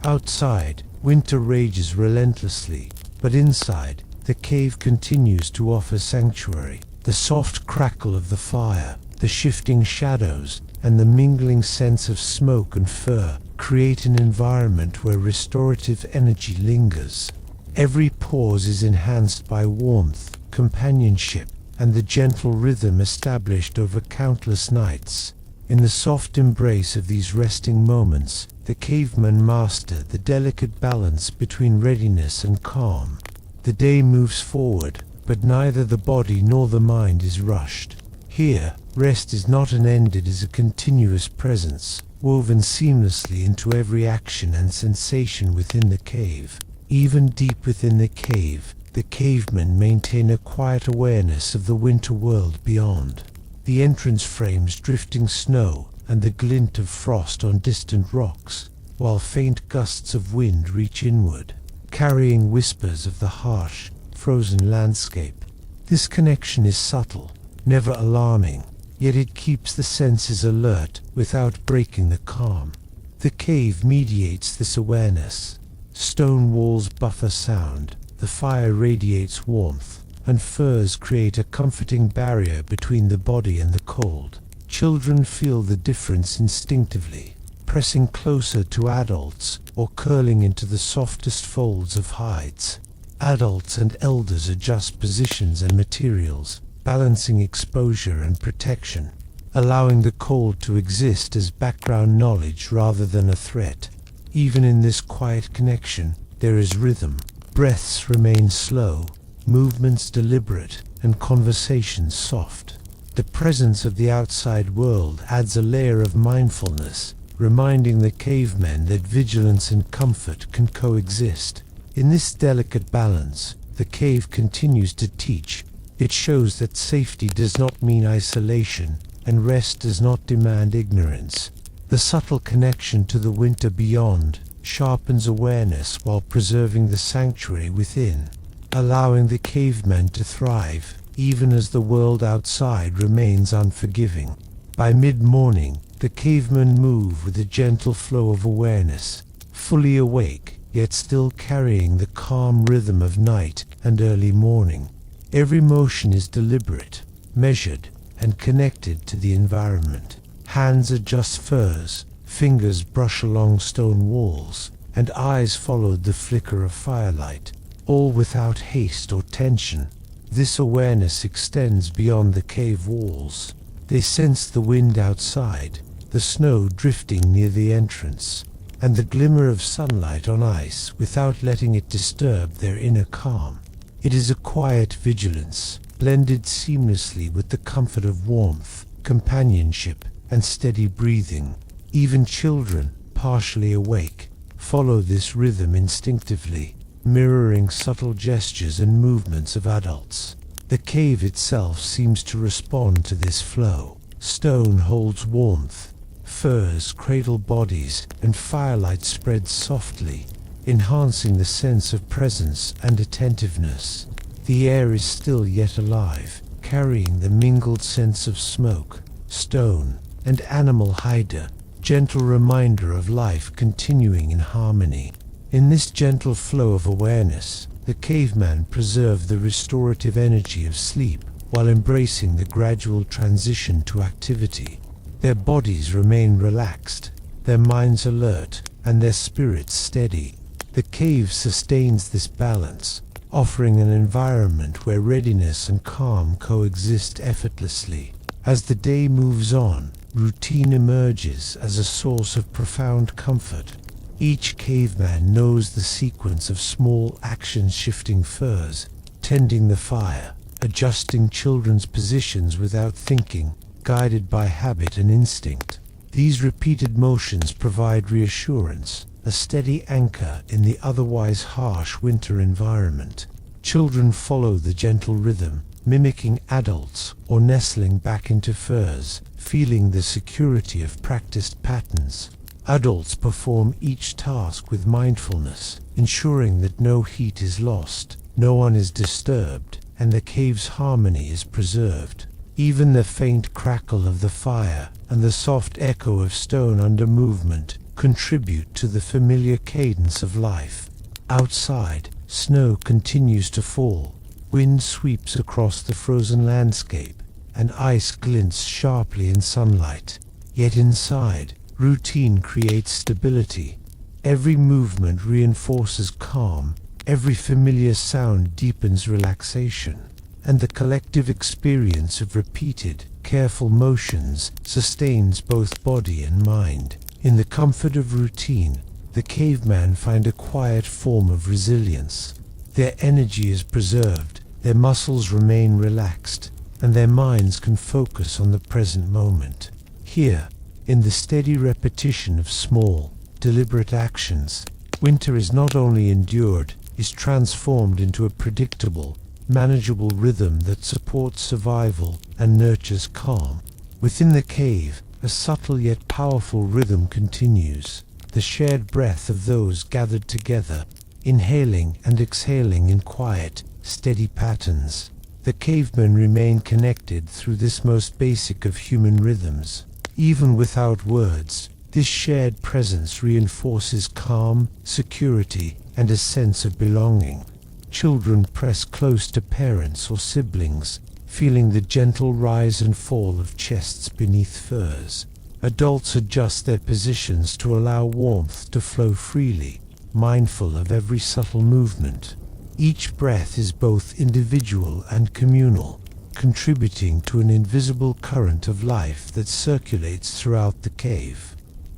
Outside, winter rages relentlessly, but inside, the cave continues to offer sanctuary. The soft crackle of the fire, the shifting shadows, and the mingling scents of smoke and fur create an environment where restorative energy lingers. Every pause is enhanced by warmth, companionship, and the gentle rhythm established over countless nights. In the soft embrace of these resting moments, the cavemen master the delicate balance between readiness and calm. The day moves forward, but neither the body nor the mind is rushed. Here, rest is not an end, it is a continuous presence, woven seamlessly into every action and sensation within the cave. Even deep within the cave, the cavemen maintain a quiet awareness of the winter world beyond. The entrance frames drifting snow and the glint of frost on distant rocks, while faint gusts of wind reach inward, carrying whispers of the harsh, frozen landscape. This connection is subtle, never alarming, yet it keeps the senses alert without breaking the calm. The cave mediates this awareness. Stone walls buffer sound, the fire radiates warmth, and firs create a comforting barrier between the body and the cold. Children feel the difference instinctively, pressing closer to adults or curling into the softest folds of hides. Adults and elders adjust positions and materials, balancing exposure and protection, allowing the cold to exist as background knowledge rather than a threat. Even in this quiet connection, there is rhythm. Breaths remain slow, movements deliberate, and conversations soft. The presence of the outside world adds a layer of mindfulness, reminding the cavemen that vigilance and comfort can coexist. In this delicate balance, the cave continues to teach. It shows that safety does not mean isolation, and rest does not demand ignorance. The subtle connection to the winter beyond sharpens awareness while preserving the sanctuary within, allowing the cavemen to thrive, even as the world outside remains unforgiving. By mid-morning, the cavemen move with a gentle flow of awareness, fully awake, yet still carrying the calm rhythm of night and early morning. Every motion is deliberate, measured, and connected to the environment. Hands adjust furs, fingers brush along stone walls, and eyes follow the flicker of firelight, all without haste or tension. This awareness extends beyond the cave walls. They sense the wind outside, the snow drifting near the entrance, and the glimmer of sunlight on ice without letting it disturb their inner calm. It is a quiet vigilance, blended seamlessly with the comfort of warmth, companionship, and steady breathing. Even children, partially awake, follow this rhythm instinctively, mirroring subtle gestures and movements of adults. The cave itself seems to respond to this flow. Stone holds warmth, firs cradle bodies, and firelight spreads softly, enhancing the sense of presence and attentiveness. The air is still yet alive, carrying the mingled sense of smoke, stone, and animal hide, gentle reminder of life continuing in harmony. In this gentle flow of awareness, the caveman preserved the restorative energy of sleep while embracing the gradual transition to activity. Their bodies remain relaxed, their minds alert, and their spirits steady. The cave sustains this balance, offering an environment where readiness and calm coexist effortlessly. As the day moves on, routine emerges as a source of profound comfort. Each caveman knows the sequence of small actions: shifting furs, tending the fire, adjusting children's positions without thinking, guided by habit and instinct. These repeated motions provide reassurance, a steady anchor in the otherwise harsh winter environment. Children follow the gentle rhythm, mimicking adults or nestling back into furs, feeling the security of practiced patterns. Adults perform each task with mindfulness, ensuring that no heat is lost, no one is disturbed, and the cave's harmony is preserved. Even the faint crackle of the fire and the soft echo of stone under movement contribute to the familiar cadence of life. Outside, snow continues to fall. Wind sweeps across the frozen landscape, and ice glints sharply in sunlight. Yet inside, Routine creates stability. Every movement reinforces calm, every familiar sound deepens relaxation, and the collective experience of repeated, careful motions sustains both body and mind. In the comfort of routine, the caveman find a quiet form of resilience. Their energy is preserved, their muscles remain relaxed, and their minds can focus on the present moment. Here, in the steady repetition of small, deliberate actions, winter is not only endured, is transformed into a predictable, manageable rhythm that supports survival and nurtures calm. Within the cave, a subtle yet powerful rhythm continues, the shared breath of those gathered together, inhaling and exhaling in quiet, steady patterns. The cavemen remain connected through this most basic of human rhythms. Even without words, this shared presence reinforces calm, security, and a sense of belonging. Children press close to parents or siblings, feeling the gentle rise and fall of chests beneath furs. Adults adjust their positions to allow warmth to flow freely, mindful of every subtle movement. Each breath is both individual and communal, contributing to an invisible current of life that circulates throughout the cave.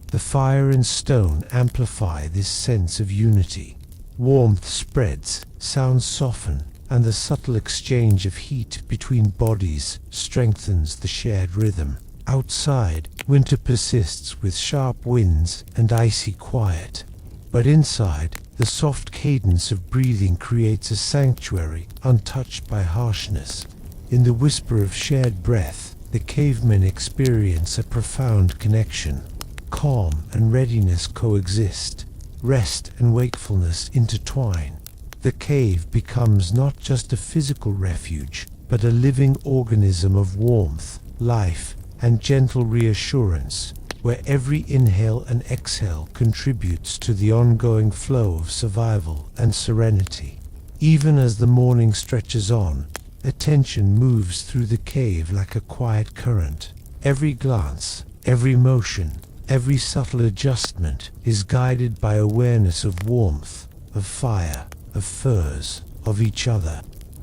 The fire and stone amplify this sense of unity. Warmth spreads, sounds soften, and the subtle exchange of heat between bodies strengthens the shared rhythm. Outside, winter persists with sharp winds and icy quiet. But inside, the soft cadence of breathing creates a sanctuary untouched by harshness. In the whisper of shared breath, the cavemen experience a profound connection. Calm and readiness coexist. Rest and wakefulness intertwine. The cave becomes not just a physical refuge, but a living organism of warmth, life, and gentle reassurance, where every inhale and exhale contributes to the ongoing flow of survival and serenity. Even as the morning stretches on, attention moves through the cave like a quiet current. Every glance, every motion, every subtle adjustment is guided by awareness of warmth, of fire, of furs, of each other.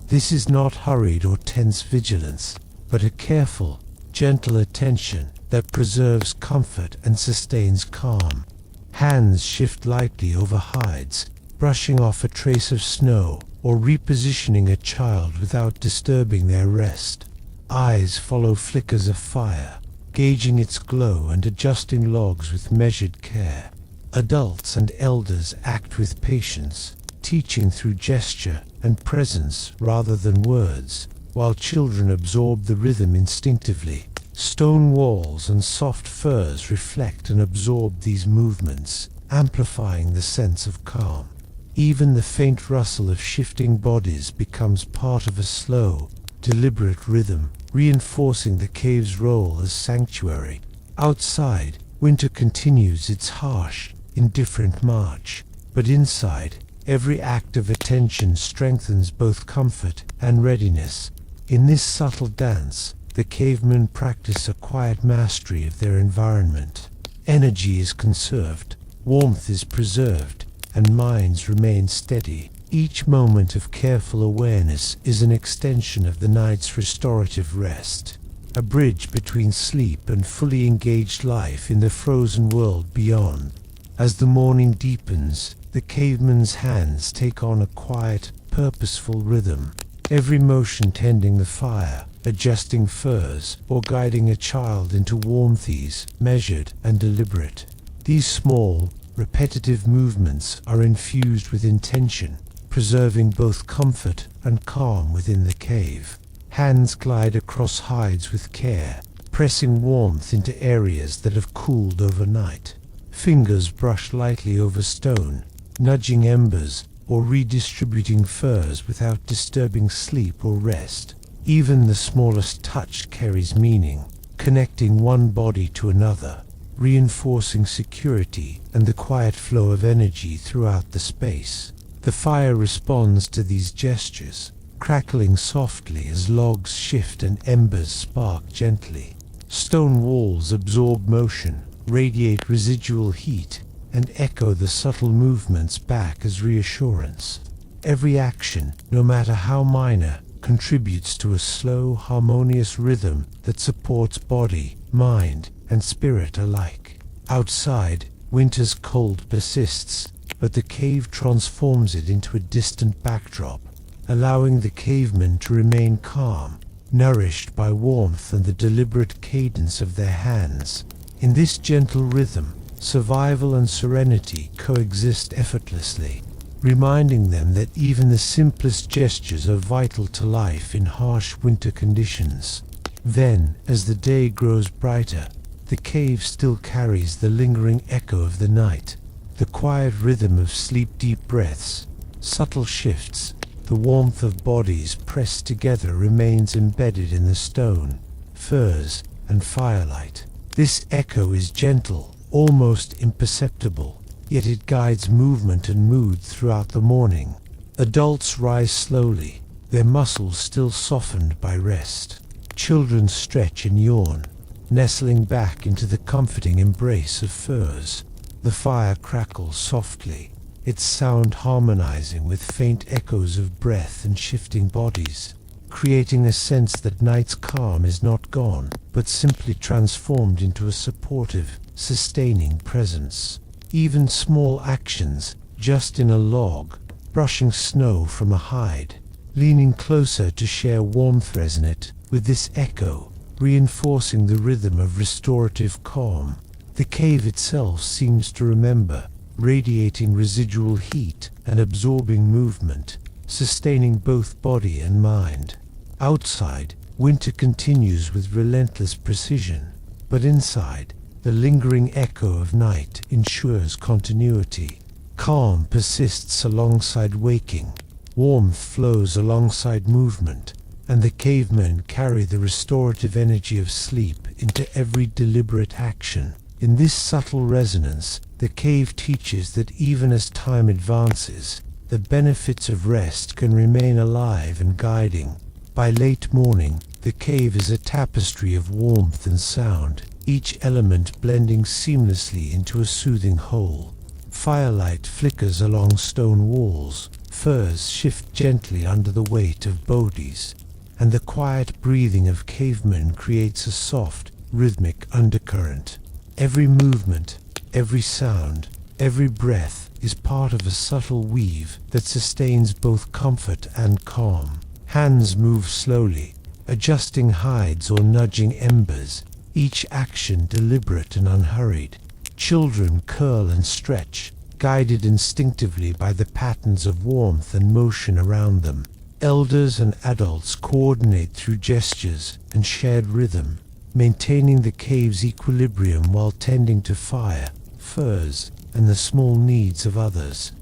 This is not hurried or tense vigilance, but a careful, gentle attention that preserves comfort and sustains calm. Hands shift lightly over hides, brushing off a trace of snow or repositioning a child without disturbing their rest. Eyes follow flickers of fire, gauging its glow and adjusting logs with measured care. Adults and elders act with patience, teaching through gesture and presence rather than words, while children absorb the rhythm instinctively. Stone walls and soft furs reflect and absorb these movements, amplifying the sense of calm. Even the faint rustle of shifting bodies becomes part of a slow, deliberate rhythm, reinforcing the cave's role as sanctuary. Outside, winter continues its harsh, indifferent march, but inside, every act of attention strengthens both comfort and readiness. In this subtle dance, the cavemen practice a quiet mastery of their environment. Energy is conserved, warmth is preserved, and minds remain steady. Each moment of careful awareness is an extension of the night's restorative rest, a bridge between sleep and fully engaged life in the frozen world beyond. As the morning deepens, the caveman's hands take on a quiet, purposeful rhythm, every motion tending the fire, adjusting furs, or guiding a child into warmth is measured and deliberate. These small, repetitive movements are infused with intention, preserving both comfort and calm within the cave. Hands glide across hides with care, pressing warmth into areas that have cooled overnight. Fingers brush lightly over stone, nudging embers or redistributing furs without disturbing sleep or rest. Even the smallest touch carries meaning, connecting one body to another, reinforcing security and the quiet flow of energy throughout the space. The fire responds to these gestures, crackling softly as logs shift and embers spark gently. Stone walls absorb motion, radiate residual heat, and echo the subtle movements back as reassurance. Every action, no matter how minor, contributes to a slow, harmonious rhythm that supports body, mind, and spirit alike. Outside, winter's cold persists, but the cave transforms it into a distant backdrop, allowing the cavemen to remain calm, nourished by warmth and the deliberate cadence of their hands. In this gentle rhythm, survival and serenity coexist effortlessly, reminding them that even the simplest gestures are vital to life in harsh winter conditions. Then, as the day grows brighter, the cave still carries the lingering echo of the night, the quiet rhythm of sleep-deep breaths, subtle shifts. The warmth of bodies pressed together remains embedded in the stone, furs, and firelight. This echo is gentle, almost imperceptible, yet it guides movement and mood throughout the morning. Adults rise slowly, their muscles still softened by rest. Children stretch and yawn, nestling back into the comforting embrace of furs. The fire crackles softly, its sound harmonizing with faint echoes of breath and shifting bodies, creating a sense that night's calm is not gone, but simply transformed into a supportive, sustaining presence. Even small actions, just in a log, brushing snow from a hide, leaning closer to share warmth, resonate with this echo, reinforcing the rhythm of restorative calm. The cave itself seems to remember, radiating residual heat and absorbing movement, sustaining both body and mind. Outside, winter continues with relentless precision, but inside, the lingering echo of night ensures continuity. Calm persists alongside waking, warmth flows alongside movement, and the cavemen carry the restorative energy of sleep into every deliberate action. In this subtle resonance, the cave teaches that even as time advances, the benefits of rest can remain alive and guiding. By late morning, the cave is a tapestry of warmth and sound, each element blending seamlessly into a soothing whole. Firelight flickers along stone walls, furs shift gently under the weight of bodies, and the quiet breathing of cavemen creates a soft, rhythmic undercurrent. Every movement, every sound, every breath is part of a subtle weave that sustains both comfort and calm. Hands move slowly, adjusting hides or nudging embers, each action deliberate and unhurried. Children curl and stretch, guided instinctively by the patterns of warmth and motion around them. Elders and adults coordinate through gestures and shared rhythm, maintaining the cave's equilibrium while tending to fire, furs, and the small needs of others.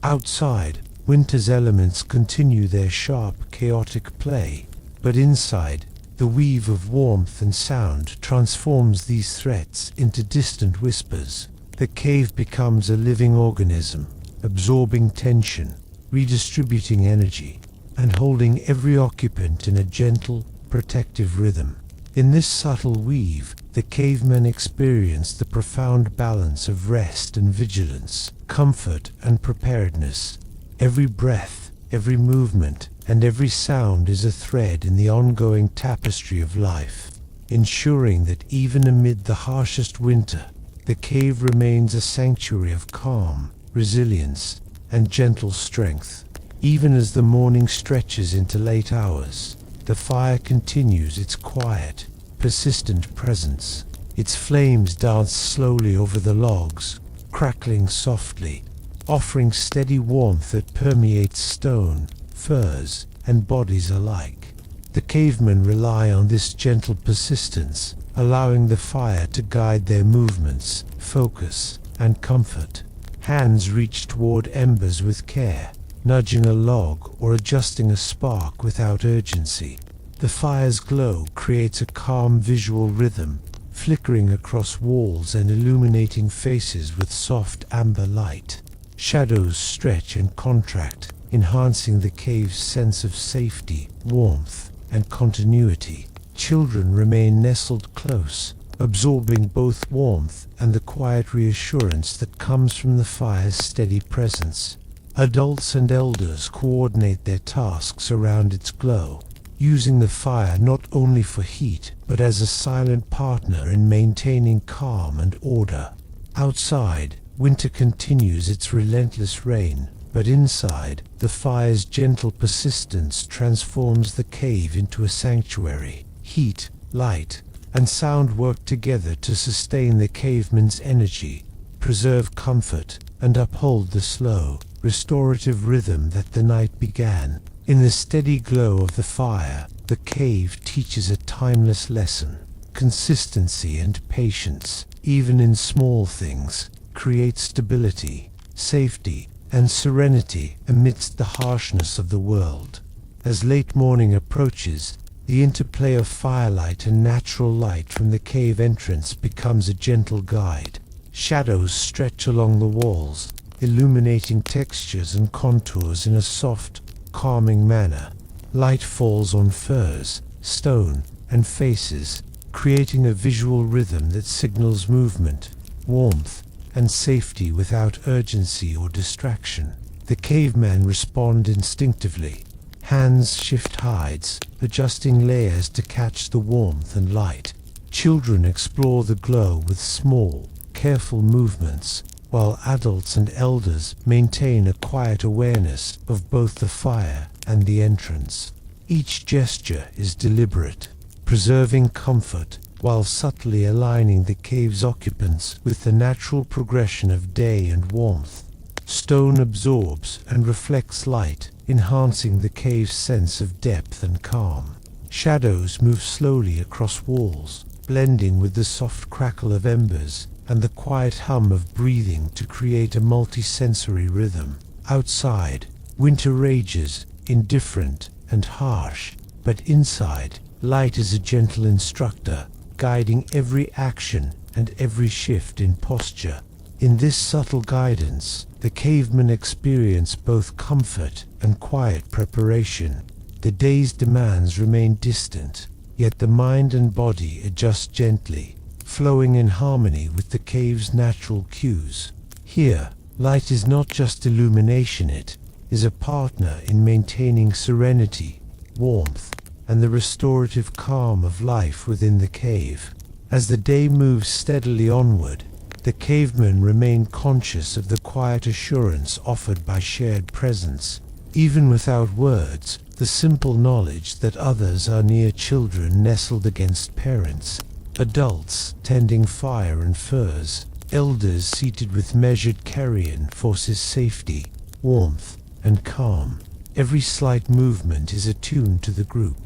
Outside, winter's elements continue their sharp, chaotic play, but inside, the weave of warmth and sound transforms these threats into distant whispers. The cave becomes a living organism, absorbing tension, redistributing energy, and holding every occupant in a gentle, protective rhythm. In this subtle weave, the cavemen experienced the profound balance of rest and vigilance, comfort and preparedness. Every breath, every movement, and every sound is a thread in the ongoing tapestry of life, ensuring that even amid the harshest winter, the cave remains a sanctuary of calm, resilience, and gentle strength. Even as the morning stretches into late hours, the fire continues its quiet, persistent presence. Its flames dance slowly over the logs, crackling softly, offering steady warmth that permeates stone, furs, and bodies alike. The cavemen rely on this gentle persistence, allowing the fire to guide their movements, focus, and comfort. Hands reach toward embers with care, nudging a log or adjusting a spark without urgency. The fire's glow creates a calm visual rhythm, flickering across walls and illuminating faces with soft amber light. Shadows stretch and contract, enhancing the cave's sense of safety, warmth, and continuity. Children remain nestled close, absorbing both warmth and the quiet reassurance that comes from the fire's steady presence. Adults and elders coordinate their tasks around its glow, using the fire not only for heat but as a silent partner in maintaining calm and order. Outside, winter continues its relentless reign, but inside, the fire's gentle persistence transforms the cave into a sanctuary. Heat, light, and sound work together to sustain the caveman's energy, preserve comfort, and uphold the slow, restorative rhythm that the night began. In the steady glow of the fire, the cave teaches a timeless lesson. Consistency and patience, even in small things, create stability, safety, and serenity amidst the harshness of the world. As late morning approaches, the interplay of firelight and natural light from the cave entrance becomes a gentle guide. Shadows stretch along the walls, illuminating textures and contours in a soft, calming manner. Light falls on furs, stone, and faces, creating a visual rhythm that signals movement, warmth, and safety without urgency or distraction. The cavemen respond instinctively. Hands shift hides, adjusting layers to catch the warmth and light. Children explore the glow with small, careful movements, while adults and elders maintain a quiet awareness of both the fire and the entrance. Each gesture is deliberate, preserving comfort while subtly aligning the cave's occupants with the natural progression of day and warmth. Stone absorbs and reflects light, enhancing the cave's sense of depth and calm. Shadows move slowly across walls, blending with the soft crackle of embers and the quiet hum of breathing to create a multi-sensory rhythm. Outside, winter rages, indifferent and harsh, but inside, light is a gentle instructor, guiding every action and every shift in posture. In this subtle guidance, the cavemen experience both comfort and quiet preparation. The day's demands remain distant, yet the mind and body adjust gently, flowing in harmony with the cave's natural cues. Here, light is not just illumination, it is a partner in maintaining serenity, warmth, and the restorative calm of life within the cave. As the day moves steadily onward, the cavemen remain conscious of the quiet assurance offered by shared presence. Even without words, the simple knowledge that others are near, children nestled against parents, adults tending fire and furs, elders seated with measured carrion forces safety, warmth, and calm. Every slight movement is attuned to the group.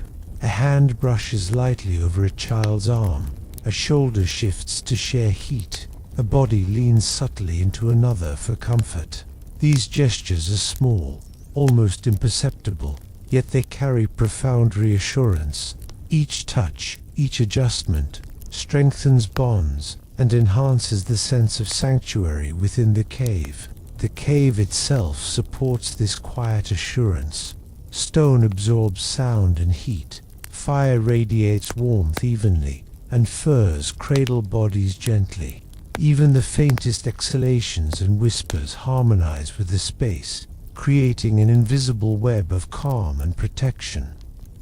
A hand brushes lightly over a child's arm, a shoulder shifts to share heat, a body leans subtly into another for comfort. These gestures are small, almost imperceptible, yet they carry profound reassurance. Each touch, each adjustment, strengthens bonds and enhances the sense of sanctuary within the cave. The cave itself supports this quiet assurance. Stone absorbs sound and heat, fire radiates warmth evenly, and furs cradle bodies gently. Even the faintest exhalations and whispers harmonize with the space, creating an invisible web of calm and protection.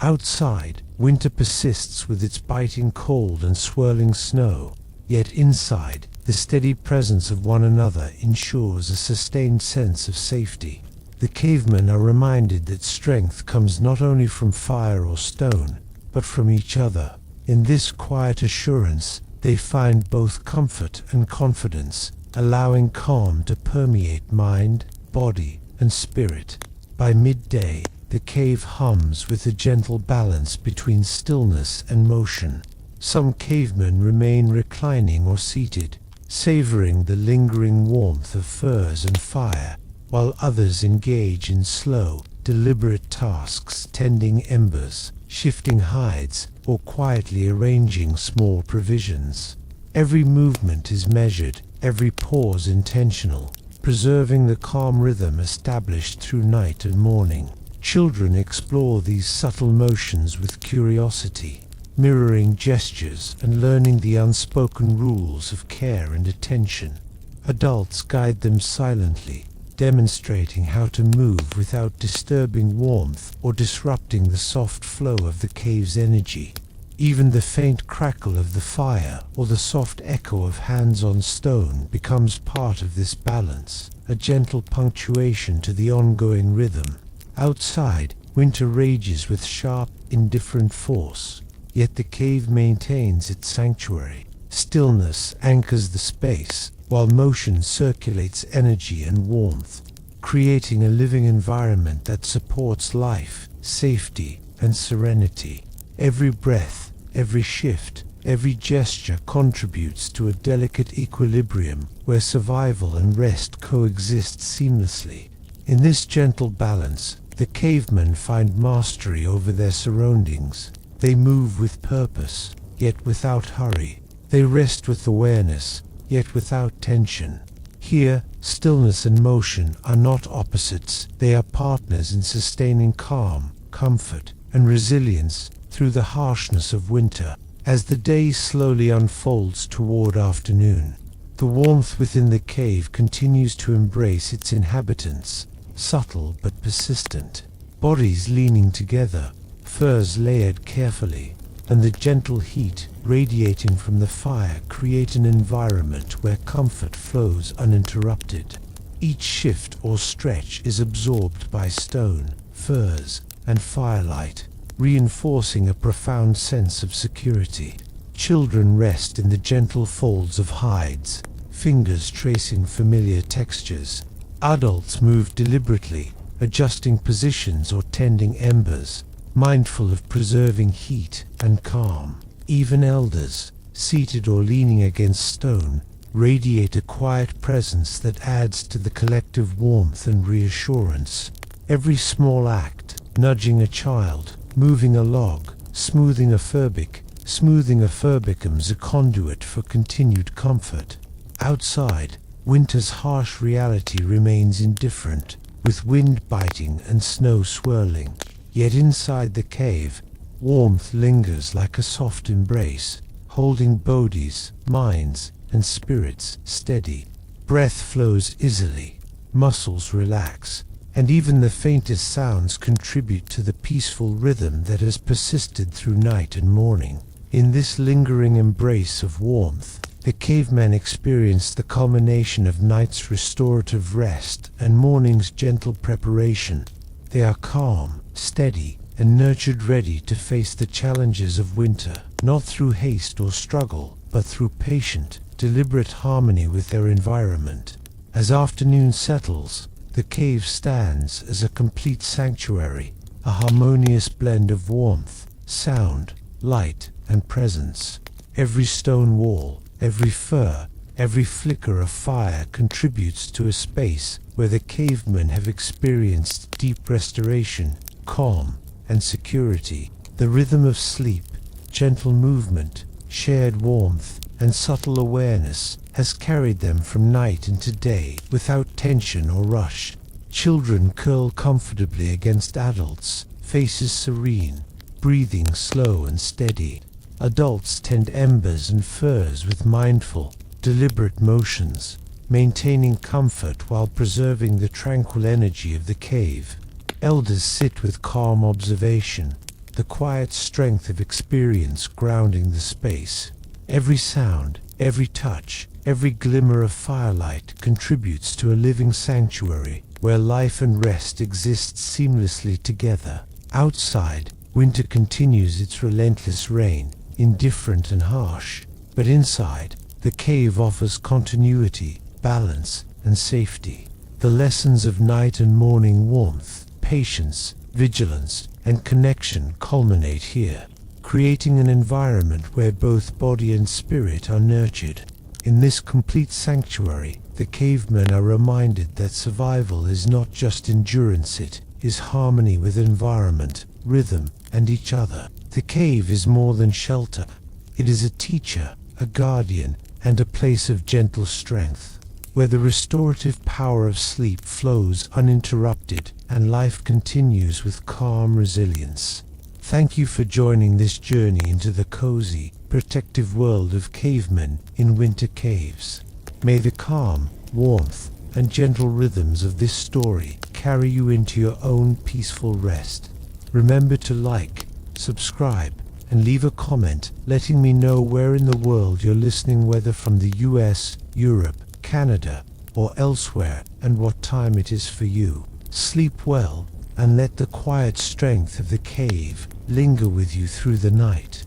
Outside, winter persists with its biting cold and swirling snow, yet inside, the steady presence of one another ensures a sustained sense of safety. The cavemen are reminded that strength comes not only from fire or stone, but from each other. In this quiet assurance, they find both comfort and confidence, allowing calm to permeate mind, body, and spirit. By midday, the cave hums with a gentle balance between stillness and motion. Some cavemen remain reclining or seated, savoring the lingering warmth of furs and fire, while others engage in slow, deliberate tasks, tending embers, shifting hides, or quietly arranging small provisions. Every movement is measured, every pause intentional, preserving the calm rhythm established through night and morning. Children explore these subtle motions with curiosity, mirroring gestures and learning the unspoken rules of care and attention. Adults guide them silently, demonstrating how to move without disturbing warmth or disrupting the soft flow of the cave's energy. Even the faint crackle of the fire or the soft echo of hands on stone becomes part of this balance, a gentle punctuation to the ongoing rhythm. Outside, winter rages with sharp, indifferent force, yet the cave maintains its sanctuary. Stillness anchors the space, while motion circulates energy and warmth, creating a living environment that supports life, safety, and serenity. Every breath, every shift, every gesture contributes to a delicate equilibrium where survival and rest coexist seamlessly. In this gentle balance, the cavemen find mastery over their surroundings. They move with purpose, yet without hurry. They rest with awareness, yet without tension. Here, stillness and motion are not opposites, they are partners in sustaining calm, comfort, and resilience through the harshness of winter. As the day slowly unfolds toward afternoon, the warmth within the cave continues to embrace its inhabitants, subtle but persistent. Bodies leaning together, furs layered carefully, and the gentle heat radiating from the fire create an environment where comfort flows uninterrupted. Each shift or stretch is absorbed by stone, furs, and firelight, reinforcing a profound sense of security. Children rest in the gentle folds of hides, fingers tracing familiar textures. Adults move deliberately, adjusting positions or tending embers, mindful of preserving heat and calm. Even elders, seated or leaning against stone, radiate a quiet presence that adds to the collective warmth and reassurance. Every small act, nudging a child, moving a log, smoothing a fur becomes a conduit for continued comfort. Outside, winter's harsh reality remains indifferent, with wind biting and snow swirling. Yet inside the cave, warmth lingers like a soft embrace, holding bodies, minds, and spirits steady. Breath flows easily, muscles relax, and even the faintest sounds contribute to the peaceful rhythm that has persisted through night and morning. In this lingering embrace of warmth, the cavemen experience the culmination of night's restorative rest and morning's gentle preparation. They are calm, steady, and nurtured, ready to face the challenges of winter, not through haste or struggle, but through patient, deliberate harmony with their environment. As afternoon settles, the cave stands as a complete sanctuary, a harmonious blend of warmth, sound, light, and presence. Every stone wall, every fir, every flicker of fire contributes to a space where the cavemen have experienced deep restoration, calm, and security. The rhythm of sleep, gentle movement, shared warmth, and subtle awareness has carried them from night into day without tension or rush. Children curl comfortably against adults, faces serene, breathing slow and steady. Adults tend embers and furs with mindful, deliberate motions, maintaining comfort while preserving the tranquil energy of the cave. Elders sit with calm observation, the quiet strength of experience grounding the space. Every sound, every touch, every glimmer of firelight contributes to a living sanctuary where life and rest exist seamlessly together. Outside, winter continues its relentless reign, indifferent and harsh, but inside, the cave offers continuity, balance, and safety. The lessons of night and morning warmth, patience, vigilance, and connection culminate here, creating an environment where both body and spirit are nurtured. In this complete sanctuary, the cavemen are reminded that survival is not just endurance, it is harmony with environment, rhythm, and each other. The cave is more than shelter. It is a teacher, a guardian, and a place of gentle strength, where the restorative power of sleep flows uninterrupted and life continues with calm resilience. Thank you for joining this journey into the cozy, protective world of cavemen in winter caves. May the calm, warmth, and gentle rhythms of this story carry you into your own peaceful rest. Remember to like, subscribe, and leave a comment letting me know where in the world you're listening, whether from the US, Europe, Canada, or elsewhere, and what time it is for you. Sleep well, and let the quiet strength of the cave linger with you through the night.